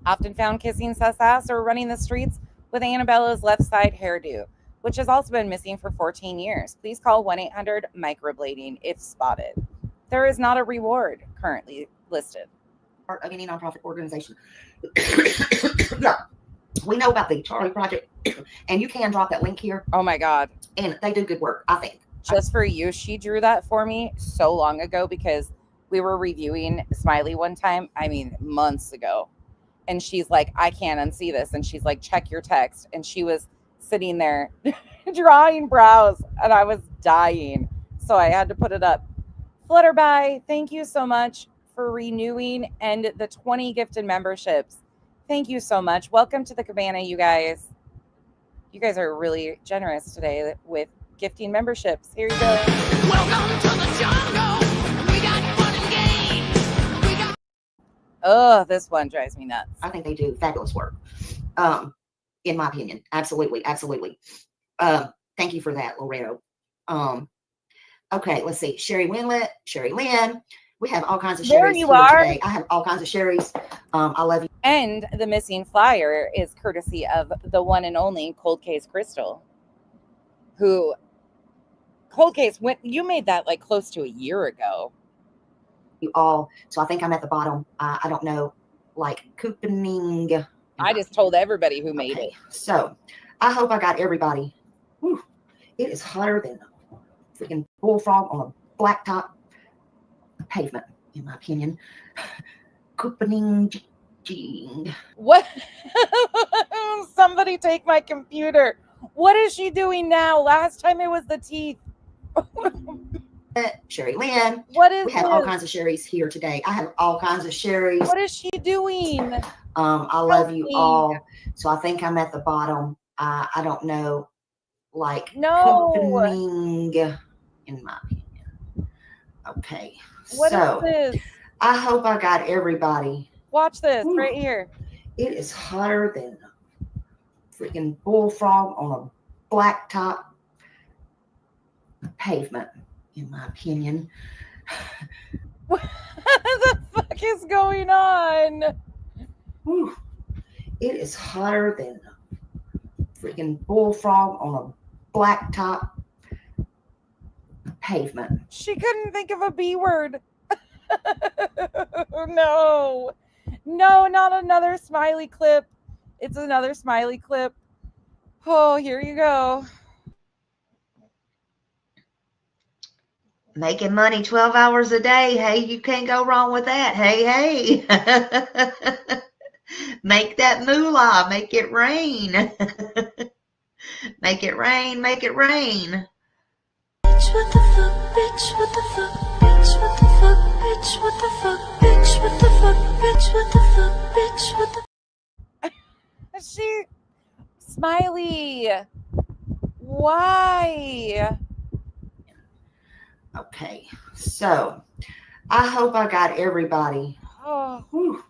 Often found kissing sus ass or running the streets with Annabella's left side hairdo, which has also been missing for 14 years. Please call 1-800-microblading if spotted. There is not a reward currently listed. Part of any nonprofit organization. Yeah. We know about the Charlie Project, and you can drop that link here. Oh my God. And they do good work, I think. Just for you, she drew that for me so long ago because we were reviewing Smiley one time, I mean months ago. And she's like, I can't unsee this. And she's like, check your text. And she was sitting there drawing brows and I was dying. So I had to put it up. Flutterby, thank you so much for renewing and the 20 gifted memberships. Thank you so much. Welcome to the cabana, you guys. You guys are really generous today with gifting memberships. Here you go. Welcome to the jungle. We got fun and games. We got. Oh, this one drives me nuts. I think they do fabulous work. In my opinion. Absolutely. Absolutely. Thank you for that, Loretto. Okay, let's see. Sherry Winlet, Sherry Lynn. We have all kinds of Sherrys There you here are. today. I have all kinds of Sherrys. I love you. And the missing flyer is courtesy of the one and only Cold Case Crystal, who Cold Case you made that like close to a year ago. You all. So I think I'm at the bottom. I don't know, like couponing. I just told everybody who made it. So I hope I got everybody. Whew. It is hotter than a freaking bullfrog on a blacktop pavement, in my opinion. Couponing. What? Somebody take my computer. What is she doing now? Last time it was the teeth. Sherry Lynn. What is we have all kinds of Sherrys here today. I have all kinds of Sherrys. What is she doing? I love you all. So I think I'm at the bottom. I don't know, like couponing, in my opinion. Okay. What is this? I hope I got everybody. Watch this right here. It is hotter than a freaking bullfrog on a blacktop pavement, in my opinion. What the fuck is going on? Whew. It is hotter than a freaking bullfrog on a blacktop pavement. She couldn't think of a B word. No, not another smiley clip. It's another smiley clip. Oh, here you go. Making money 12 hours a day. Hey, you can't go wrong with that. Hey. Make that moolah. Make it rain. Make it rain. Make it rain. Bitch, what the fuck, bitch, what the fuck, bitch, what the fuck, bitch. bitch, what the fuck, bitch, what the fuck, bitch, what the fuck, bitch, what the She, Smiley, why? Okay, so I hope I got everybody. Oh, Whew.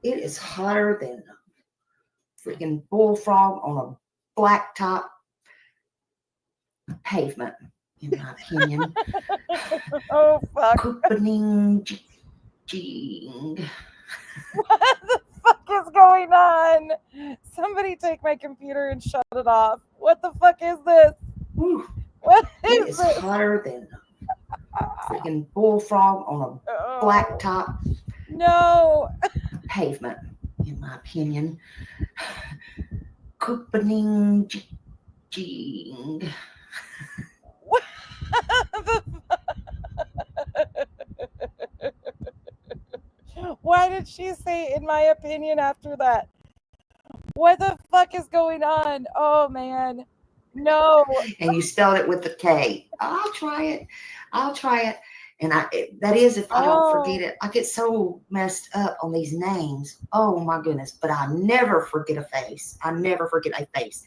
It is hotter than freaking bullfrog on a blacktop pavement, in my opinion. oh fuck. Couponing. What the fuck is going on? Somebody take my computer and shut it off. What the fuck is this? Whew. What It is is this? hotter than freaking bullfrog on a blacktop No. pavement, in my opinion. Couponing. What the Why did she say, in my opinion, after that? What the fuck is going on? Oh, man. No. And you spelled it with the K. I'll try it. I'll try it. And that is if I don't forget it. I get so messed up on these names. Oh, my goodness. But I never forget a face. I never forget a face.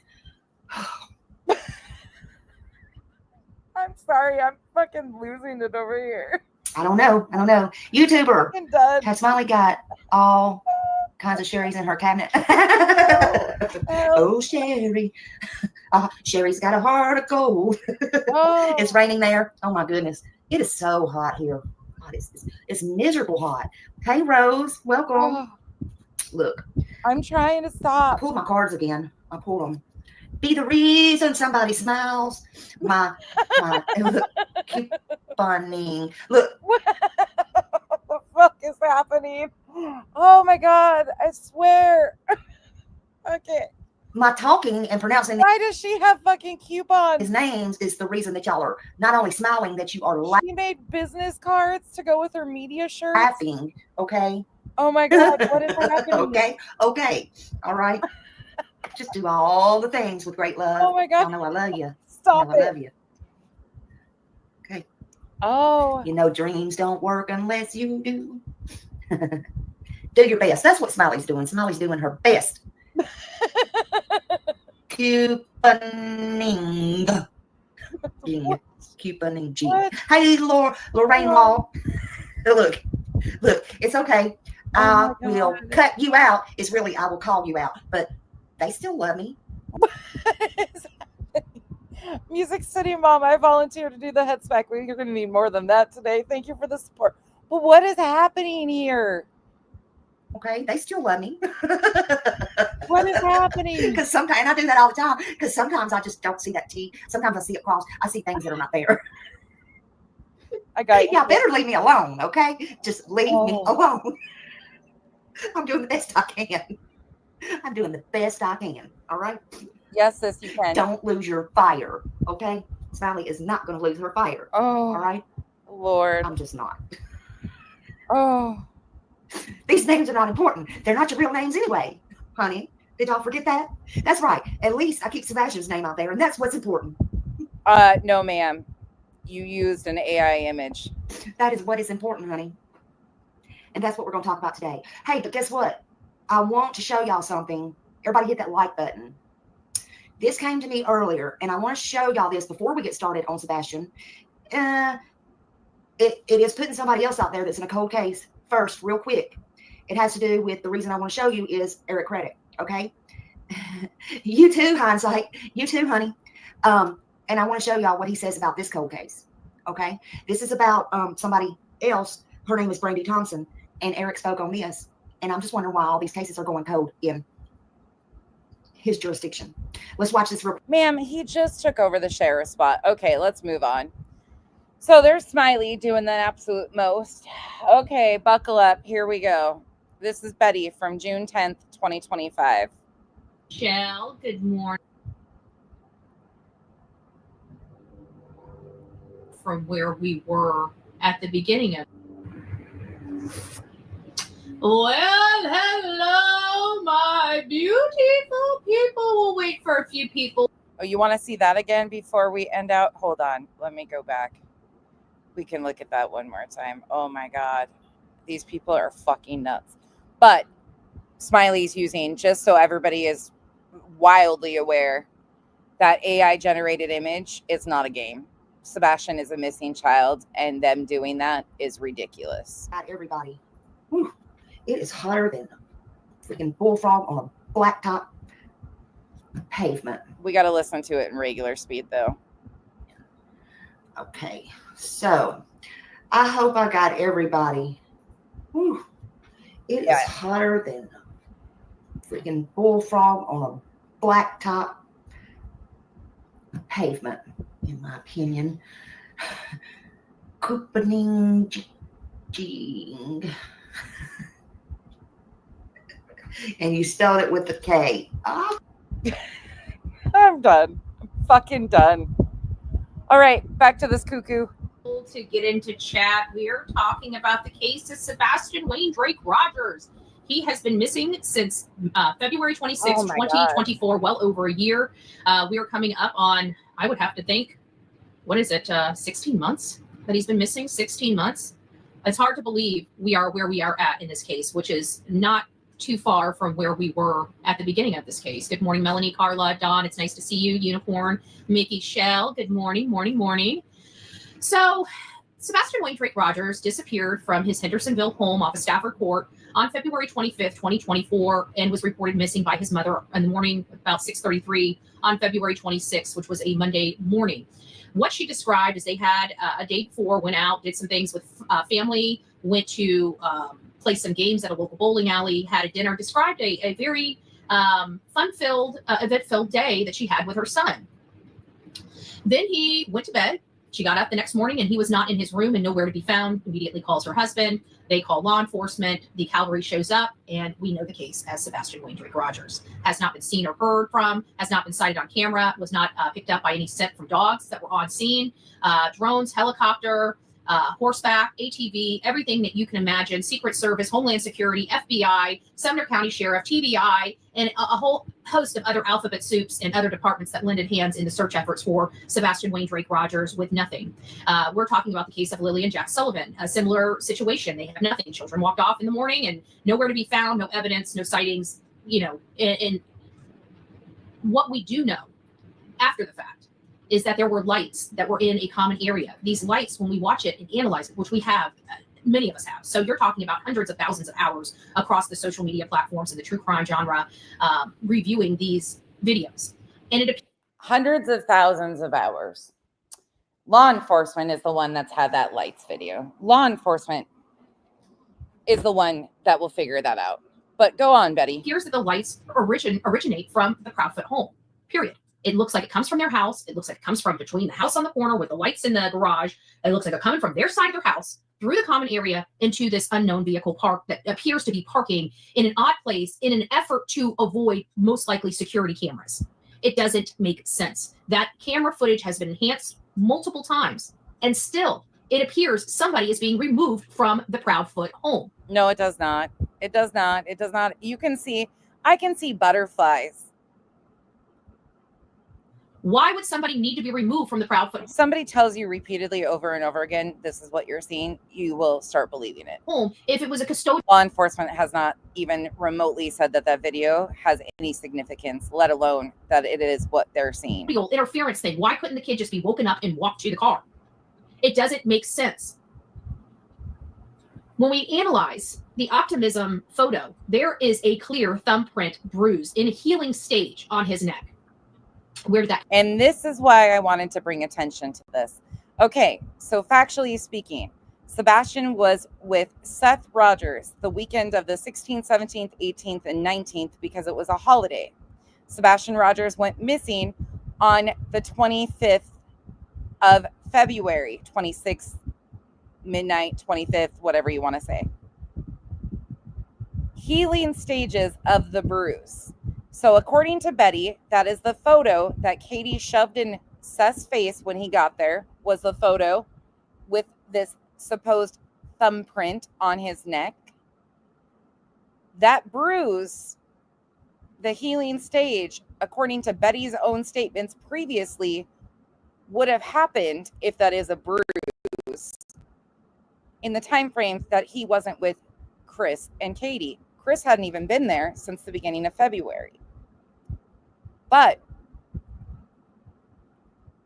I'm sorry. I'm fucking losing it over here. I don't know. YouTuber. Fucking done. Has Smiley got all kinds of Sherry's in her cabinet? Oh, Sherry. Sherry's got a heart of gold. Oh. It's raining there. Oh, my goodness. It is so hot here. God, it's miserable hot. Hey, Rose. Welcome. Oh. Look. I'm trying to I stop. pulled my cards again. I pulled them. Be the reason somebody smiles. My keep funny. Look. What the fuck is happening? Oh my god, I swear. Okay. My talking and pronouncing Why does she have fucking coupons? his names is the reason that y'all are not only smiling, that you are She made business cards to go with her media shirt. laughing. Okay. Oh my god, what is happening? Okay. All right. Just do all the things with great love. Oh my god. I know I love you. Stop I love it. you. Okay. Oh. You know, dreams don't work unless you do. Do your best. That's what Smiley's doing. Smiley's doing her best. Couponing. Couponing G. What? Hey, Lorraine Law. Look, it's okay. I Oh my will God. cut you out. It's really, I will call you out. But they still love me. What is happening? Music City Mom, I volunteer to do the head spec. We're going to need more than that today. Thank you for the support. But what is happening here? Okay, they still love me. What is happening? Because sometimes, and I do that all the time, because sometimes I just don't see that T. Sometimes I see it crossed. I see things that are not there. I got you. Y'all better leave me alone, okay? Just leave me alone. I'm doing the best I can. I'm doing the best I can, all right? Yes, sis, you can. Don't lose your fire, okay? Smiley is not going to lose her fire, all right? Lord. I'm just not. Oh. These names are not important. They're not your real names anyway, honey. Did y'all forget that? That's right. At least I keep Sebastian's name out there, and that's what's important. No, ma'am. You used an AI image. That is what is important, honey. And that's what we're going to talk about today. Hey, but guess what? I want to show y'all something. Everybody hit that like button. This came to me earlier, and I want to show y'all this before we get started on Sebastian. It is putting somebody else out there that's in a cold case. First, real quick, it has to do with the reason I want to show you is Eric Credit, okay? You too, hindsight. You too, honey. And I want to show y'all what he says about this cold case, okay? This is about somebody else. Her name is Brandy Thompson, and Eric spoke on this. And I'm just wondering why all these cases are going cold in his jurisdiction. Let's watch this real quick. Ma'am, he just took over the sheriff spot. Okay, let's move on. So there's Smiley doing the absolute most. Okay, buckle up. Here we go. This is Betty from June 10th, 2025. Michelle, good morning. From where we were at the beginning of. Well, hello, my beautiful people. We'll wait for a few people. Oh, you want to see that again before we end out? Hold on. Let me go back. We can look at that one more time. Oh my God. These people are fucking nuts. But Smiley's using, just so everybody is wildly aware, that AI generated image is not a game. Sebastian is a missing child, and them doing that is ridiculous. Got everybody. Whew. It is hotter than a freaking bullfrog on a blacktop pavement. We got to listen to it in regular speed, though. Okay, so I hope I got everybody. Whew. It is hotter than a freaking bullfrog on a blacktop pavement, in my opinion. Couponing jing. And you spelled it with a K. Ah. I'm done. I'm fucking done. All right, back to this cuckoo. To get into chat, we are talking about the case of Sebastian Wayne Drake Rogers. He has been missing since February 26, 2024, well over a year. We are coming up on, I would have to think, what is it, 16 months that he's been missing? 16 months? It's hard to believe we are where we are at in this case, which is not too far from where we were at the beginning of this case. Good morning, Melanie, Carla, Dawn. It's nice to see you. Unicorn, Mickey, Shell. Good morning, morning. So, Sebastian Wayne Drake Rogers disappeared from his Hendersonville home off of Stafford Court on February 25th, 2024, and was reported missing by his mother in the morning about 6:33 on February 26th, which was a Monday morning. What she described is they had a day before, went out, did some things with family, went to play some games at a local bowling alley, had a dinner, described a very fun-filled, event-filled day that she had with her son. Then he went to bed. She got up the next morning and he was not in his room and nowhere to be found. Immediately calls her husband. They call law enforcement. The cavalry shows up, and we know the case as Sebastian Wayne Drake Rogers. Has not been seen or heard from, has not been sighted on camera, was not picked up by any scent from dogs that were on scene, drones, helicopter, horseback, ATV, everything that you can imagine, Secret Service, Homeland Security, FBI, Sumner County Sheriff, TBI, and a whole host of other alphabet soups and other departments that lended hands in the search efforts for Sebastian Wayne Drake Rogers with nothing. We're talking about the case of Lily and Jack Sullivan, a similar situation. They have nothing. Children walked off in the morning and nowhere to be found, no evidence, no sightings, and what we do know after the fact is that there were lights that were in a common area. These lights, when we watch it and analyze it, which we have, many of us have. So you're talking about hundreds of thousands of hours across the social media platforms and the true crime genre reviewing these videos. And it hundreds of thousands of hours. Law enforcement is the one that's had that lights video. Law enforcement is the one that will figure that out. But go on, Betty. appears that the lights originate from the Proudfoot home, period. It looks like it comes from their house. It looks like it comes from between the house on the corner with the lights in the garage. It looks like they're coming from their side of their house through the common area into this unknown vehicle park that appears to be parking in an odd place in an effort to avoid most likely security cameras. It doesn't make sense. That camera footage has been enhanced multiple times, and still it appears somebody is being removed from the Proudfoot home. No, it does not. It does not. It does not. I can see butterflies. Why would somebody need to be removed from the Proudfoot? If somebody tells you repeatedly over and over again, this is what you're seeing, you will start believing it. Home, if it was a custodian. Law enforcement has not even remotely said that video has any significance, let alone that it is what they're seeing. Interference thing. Why couldn't the kid just be woken up and walk to the car? It doesn't make sense. When we analyze the optimism photo, there is a clear thumbprint bruise in a healing stage on his neck. Where did that? And this is why I wanted to bring attention to this. Okay, so factually speaking, Sebastian was with Seth Rogers the weekend of the 16th, 17th, 18th, and 19th because it was a holiday. Sebastian Rogers went missing on the 25th of February, 26th, midnight, 25th, whatever you want to say. Healing stages of the bruise. So according to Betty, that is the photo that Katie shoved in Seth's face when he got there, was the photo with this supposed thumbprint on his neck. That bruise, the healing stage, according to Betty's own statements previously, would have happened if that is a bruise in the time frame that he wasn't with Chris and Katie. Chris hadn't even been there since the beginning of February. But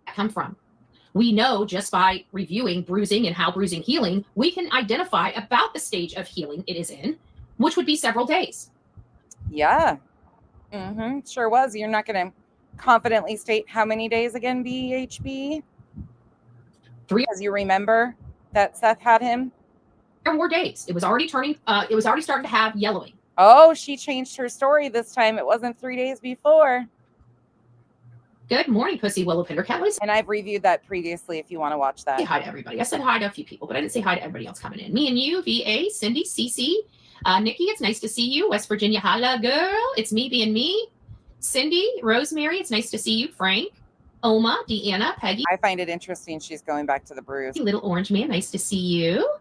come from. We know just by reviewing bruising and how bruising healing, we can identify about the stage of healing it is in, which would be several days. yeah, sure was. You're not going to confidently state how many days again, BHB? 3 Because you remember that Seth had him? or more days. It was already starting to have yellowing. Oh, she changed her story this time. It wasn't 3 days before. Good morning, Pussy Willow Pindercat. And I've reviewed that previously if you want to watch that. Say hi to everybody. I said hi to a few people, but I didn't say hi to everybody else coming in. Me and you, VA, Cindy, Cece, Nikki, it's nice to see you. West Virginia, holla, girl. It's me being me. Cindy, Rosemary, it's nice to see you. Frank, Oma, Deanna, Peggy. I find it interesting she's going back to the bruise. Little Orange Man, nice to see you.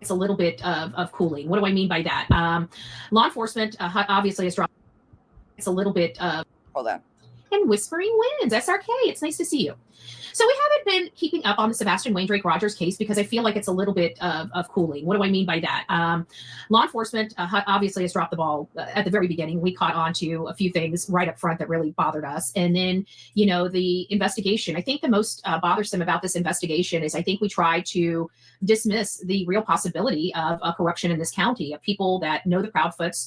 It's a little bit of cooling. What do I mean by that? Law enforcement obviously has dropped. It's a little bit of. Hold on. And Whispering Winds, SRK, it's nice to see you. So we haven't been keeping up on the Sebastian Wayne Drake Rogers case because I feel like it's a little bit of cooling. What do I mean by that? Law enforcement obviously has dropped the ball at the very beginning. We caught on to a few things right up front that really bothered us. And then, you know, the investigation. I think the most bothersome about this investigation is I think we tried to dismiss the real possibility of corruption in this county, of people that know the Proudfoots,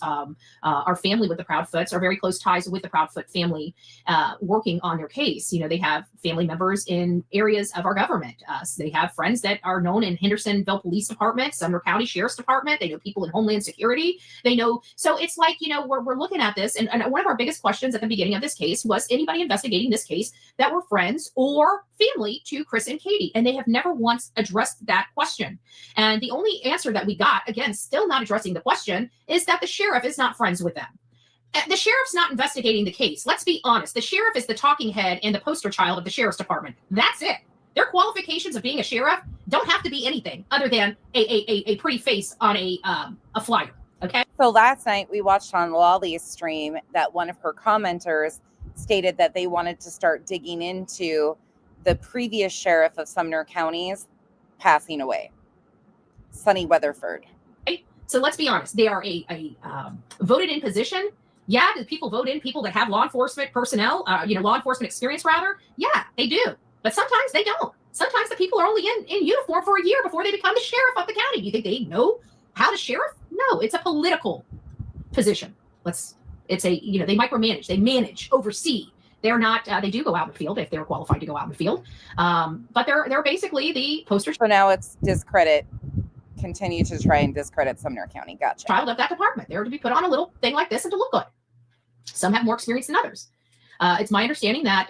are family with the Proudfoots, are very close ties with the Proudfoot family, working on their case. You know, they have family members in areas of our government. So they have friends that are known in Hendersonville Police Department, Sumner County Sheriff's Department. They know people in Homeland Security. They know. So it's like, you know, we're looking at this. And one of our biggest questions at the beginning of this case was anybody investigating this case that were friends or family to Chris and Katie. And they have never once addressed that question. And the only answer that we got, again, still not addressing the question, is that the sheriff is not friends with them. The sheriff's not investigating the case. Let's be honest. The sheriff is the talking head and the poster child of the sheriff's department. That's it. Their qualifications of being a sheriff don't have to be anything other than a pretty face on a flyer. Okay. So last night we watched on Lolly's stream that one of her commenters stated that they wanted to start digging into the previous sheriff of Sumner County's passing away, Sonny Weatherford. Okay? So let's be honest. They are a voted in position. Yeah, do people vote in people that have law enforcement personnel, law enforcement experience rather? Yeah, they do. But sometimes they don't. Sometimes the people are only in uniform for a year before they become the sheriff of the county. Do you think they know how to sheriff? No, it's a political position. They micromanage, they manage, oversee. They're not, they do go out in the field if they're qualified to go out in the field. But they're basically the poster. So now it's continue to try and discredit Sumner County. Gotcha. Child of that department. They're to be put on a little thing like this and to look good. Some have more experience than others. It's my understanding that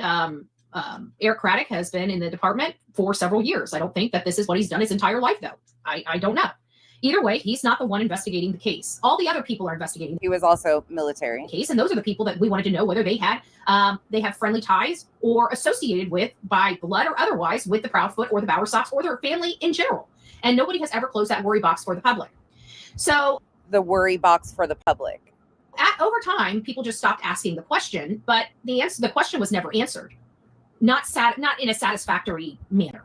Eric Craddock has been in the department for several years. I don't think that this is what he's done his entire life, though. I don't know. Either way, he's not the one investigating the case. All the other people are investigating. He was also military. The case, and those are the people that we wanted to know whether they have friendly ties or associated with by blood or otherwise with the Proudfoot or the Bowersox or their family in general. And nobody has ever closed that worry box for the public. So the worry box for the public. Over time, people just stopped asking the question, but the question was never answered, not in a satisfactory manner.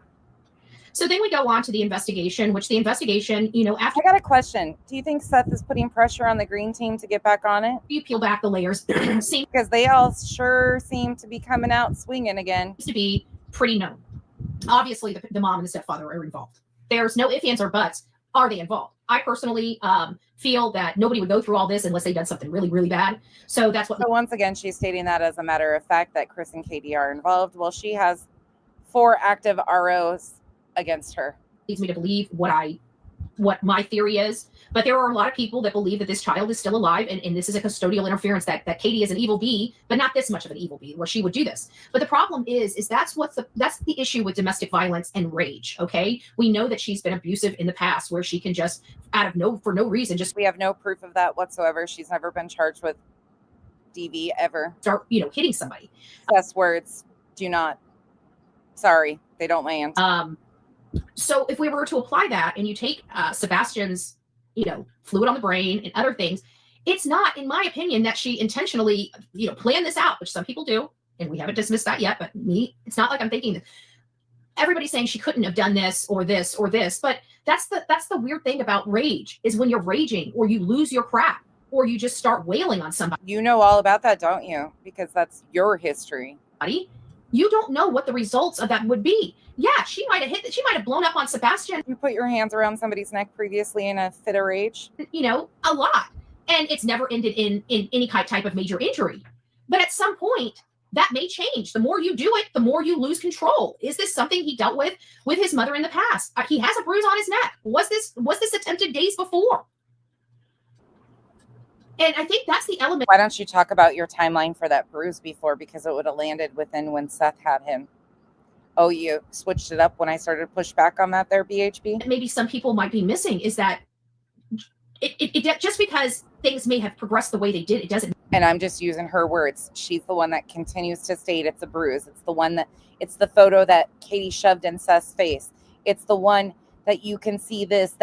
So then we go on to the investigation, which the investigation, after. I got a question. Do you think Seth is putting pressure on the green team to get back on it? You peel back the layers. Because they all sure seem to be coming out swinging again. To be pretty known. Obviously, the mom and the stepfather are involved. There's no ifs, ands, or buts. Are they involved? I personally feel that nobody would go through all this unless they'd done something really, really bad. So that's what. So once again, she's stating that as a matter of fact that Chris and Katie are involved. Well, she has 4 active ROs against her. Leads me to believe what my theory is. But there are a lot of people that believe that this child is still alive and this is a custodial interference, that Katie is an evil bee, but not this much of an evil bee where she would do this. But the problem is that's the issue with domestic violence and rage. Okay. We know that she's been abusive in the past where she can just for no reason, we have no proof of that whatsoever. She's never been charged with DV ever. Start, hitting somebody. Best words do not. Sorry, they don't land. So if we were to apply that and you take Sebastian's, fluid on the brain and other things, it's not, in my opinion, that she intentionally, planned this out, which some people do. And we haven't dismissed that yet. But me, it's not like I'm thinking that everybody's saying she couldn't have done this or this or this, but that's the weird thing about rage is when you're raging or you lose your crap or you just start wailing on somebody. You know all about that, don't you? Because that's your history. You don't know what the results of that would be. Yeah, she might have blown up on Sebastian. You put your hands around somebody's neck previously in a fit of rage? You know, a lot. And it's never ended in any type of major injury. But at some point, that may change. The more you do it, the more you lose control. Is this something he dealt with his mother in the past? He has a bruise on his neck. Was this attempted days before? And I think that's the element. Why don't you talk about your timeline for that bruise before? Because it would have landed within when Seth had him. Oh, you switched it up when I started to push back on that there, BHB? Maybe some people might be missing is that it just because things may have progressed the way they did, it doesn't. And I'm just using her words. She's the one that continues to state it's a bruise. It's the photo that Katie shoved in Seth's face. It's the one that you can see these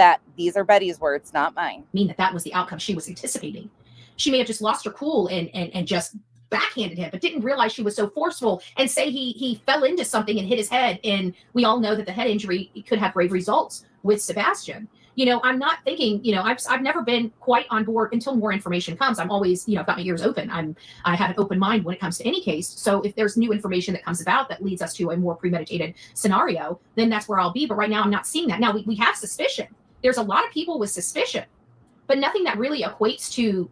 are Betty's words, not mine. That was the outcome she was anticipating. She may have just lost her cool and just backhanded him, but didn't realize she was so forceful and say he fell into something and hit his head. And we all know that the head injury could have grave results with Sebastian. You know, I'm not thinking, you know, I've never been quite on board until more information comes. I'm always, you know, I've got my ears open. I have an open mind when it comes to any case. So if there's new information that comes about that leads us to a more premeditated scenario, then that's where I'll be. But right now I'm not seeing that. Now we have suspicion. There's a lot of people with suspicion, but nothing that really equates to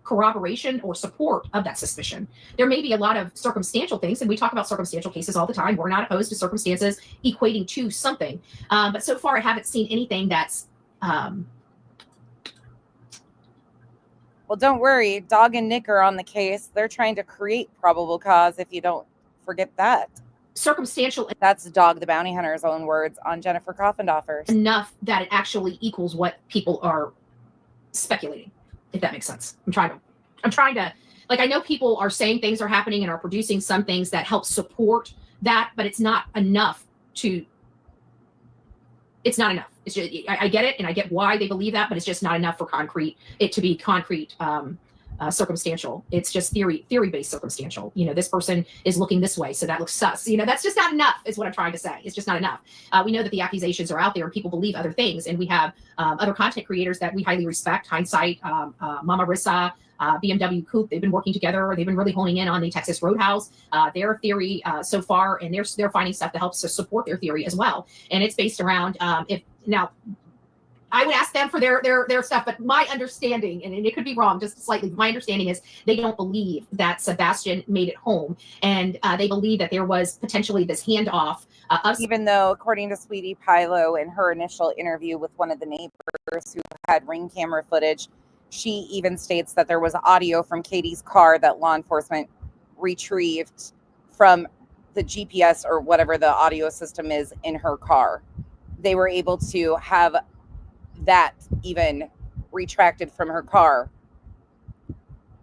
corroboration or support of that suspicion. There may be a lot of circumstantial things, and we talk about circumstantial cases all the time. We're not opposed to circumstances equating to something. But so far, I haven't seen anything that's... Well, don't worry. Dog and Nick are on the case. They're trying to create probable cause, if you don't forget that. Circumstantial. That's Dog the Bounty Hunter's own words on Jennifer Coffindoffer's. Enough that it actually equals what people are speculating, if that makes sense. I'm trying to, like, I know people are saying things are happening and are producing some things that help support that, but it's not enough it's not enough. It's just, I get it, and I get why they believe that, but it's just not enough for it to be concrete, circumstantial. It's just theory-based circumstantial. You know, this person is looking this way, so that looks sus. You know, that's just not enough, is what I'm trying to say. It's just not enough. We know that the accusations are out there and people believe other things, and we have other content creators that we highly respect, Hindsight, Mama Rissa, BMW Coop. They've been working together. They've been really honing in on the Texas Roadhouse, their theory so far, and they're finding stuff that helps to support their theory as well. And it's based around I would ask them for their stuff, but my understanding, and it could be wrong just slightly, but my understanding is they don't believe that Sebastian made it home, and they believe that there was potentially this handoff. Even though, according to Sweetie Pilo in her initial interview with one of the neighbors who had ring camera footage, she even states that there was audio from Katie's car that law enforcement retrieved from the GPS or whatever the audio system is in her car. They were able to have that even retracted from her car,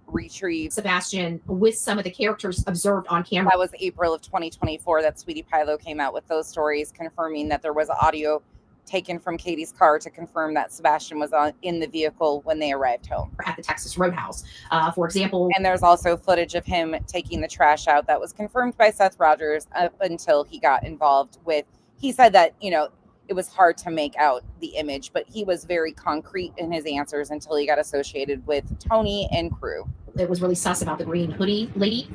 retrieved. Sebastian with some of the characters observed on camera. That was April of 2024 that Sweetie Pilo came out with those stories confirming that there was audio taken from Katie's car to confirm that Sebastian was in the vehicle when they arrived home. At the Texas Roadhouse, for example. And there's also footage of him taking the trash out that was confirmed by Seth Rogers up until he got involved with, he said that, you know, it was hard to make out the image, but he was very concrete in his answers until he got associated with Tony and crew. It was really sus about the green hoodie lady.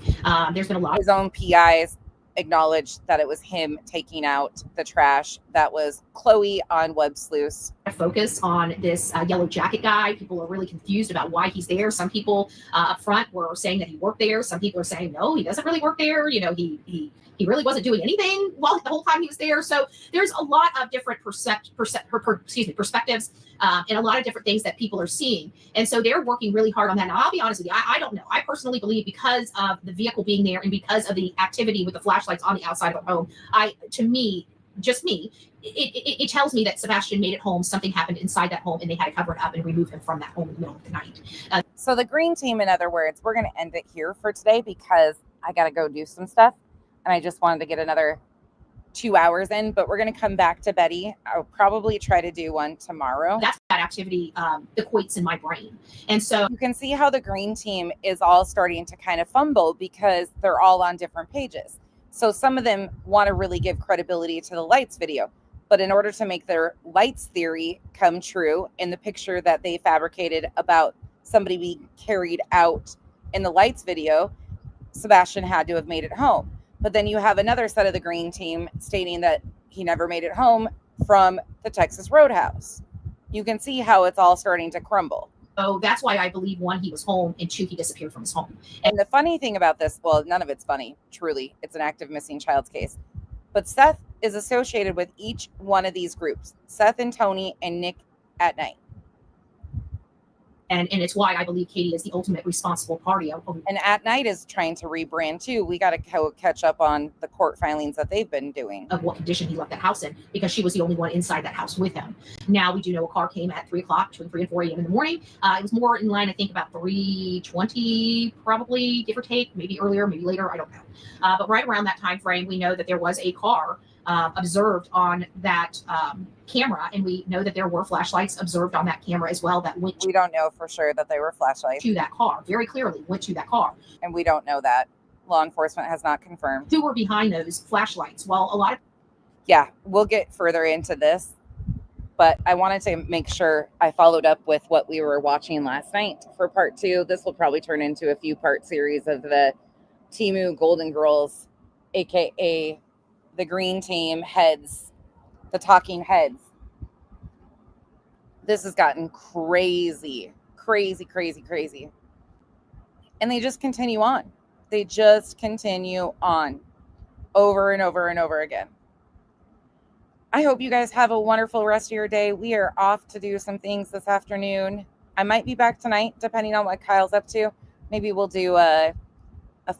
There's been a lot. His own PIs acknowledged that it was him taking out the trash. That was Chloe on Web Sleuths. Focus on this yellow jacket guy. People are really confused about why he's there. Some people up front were saying that he worked there. Some people are saying, no, he doesn't really work there. You know, he really wasn't doing anything the whole time he was there. So there's a lot of different perspectives and a lot of different things that people are seeing. And so they're working really hard on that. Now, I'll be honest with you. I don't know. I personally believe because of the vehicle being there and because of the activity with the flashlights on the outside of the home, it tells me that Sebastian made it home. Something happened inside that home and they had to cover it up and remove him from that home in the middle of the night. So the green team, in other words, we're going to end it here for today because I got to go do some stuff. And I just wanted to get another 2 hours in, but we're going to come back to Betty. I'll probably try to do one tomorrow. That activity equates in my brain. And so you can see how the green team is all starting to kind of fumble because they're all on different pages. So some of them want to really give credibility to the lights video. But in order to make their lights theory come true in the picture that they fabricated about somebody being carried out in the lights video, Sebastian had to have made it home. But then you have another set of the green team stating that he never made it home from the Texas Roadhouse. You can see how it's all starting to crumble. So that's why I believe, one, he was home, and two, he disappeared from his home. And the funny thing about this, well, none of it's funny, truly. It's an active missing child's case. But Seth is associated with each one of these groups. Seth and Tony and Nick at Night. And it's why I believe Katie is the ultimate responsible party. And At Night is trying to rebrand too. We got to catch up on the court filings that they've been doing. Of what condition he left that house in, because she was the only one inside that house with him. Now we do know a car came at 3 o'clock, between 3 and 4 a.m. in the morning. It was more in line, I think, about 3:20, probably, give or take, maybe earlier, maybe later, I don't know. But right around that time frame, we know that there was a car observed on that camera, and we know that there were flashlights observed on that camera as well that went we don't know for sure that they were flashlights to that car, very clearly went to that car, and we don't know that. Law enforcement has not confirmed who were behind those flashlights. Well, a lot of we'll get further into this, but I wanted to make sure I followed up with what we were watching last night for part 2. This will probably turn into a few part series of the Temu Golden Girls, aka the green team heads, the talking heads. This has gotten crazy. And they just continue on. They just continue on over and over and over again. I hope you guys have a wonderful rest of your day. We are off to do some things this afternoon. I might be back tonight, depending on what Kyle's up to. Maybe we'll do a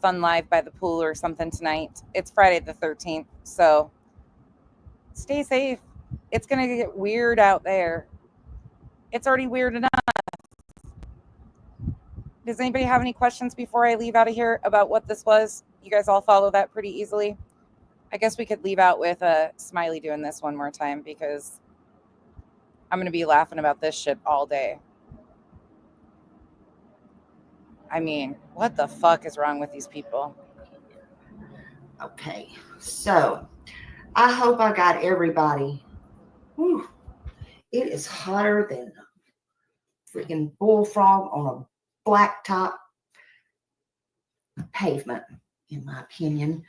fun live by the pool or something tonight. It's Friday the 13th, so stay safe. It's going to get weird out there. It's already weird enough. Does anybody have any questions before I leave out of here about what this was? You guys all follow that pretty easily. I guess we could leave out with Smiley doing this one more time, because I'm going to be laughing about this shit all day. I mean, what the fuck is wrong with these people? Okay, so I hope I got everybody. Whew. It is hotter than a freaking bullfrog on a blacktop pavement, in my opinion.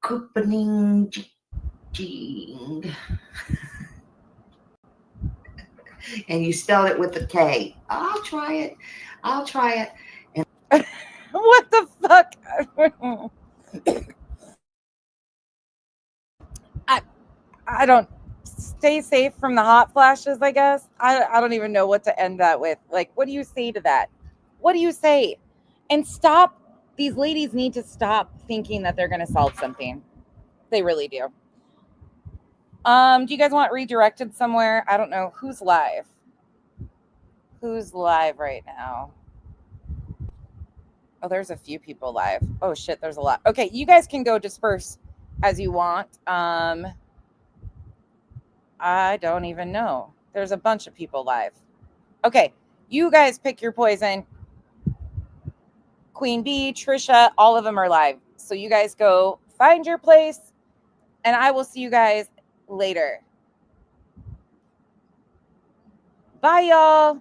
Couponing jing. And you spelled it with a K. I'll try it. And what the fuck? I don't. Stay safe from the hot flashes, I guess. I don't even know what to end that with. Like, what do you say to that? What do you say? And stop. These ladies need to stop thinking that they're going to solve something. They really do. Do you guys want redirected somewhere? I don't know. Who's live? Who's live right now? Oh, there's a few people live. Oh, shit, there's a lot. Okay, you guys can go disperse as you want. I don't even know. There's a bunch of people live. Okay, you guys pick your poison. Queen Bee, Trisha, all of them are live. So you guys go find your place, and I will see you guys later. Bye, y'all.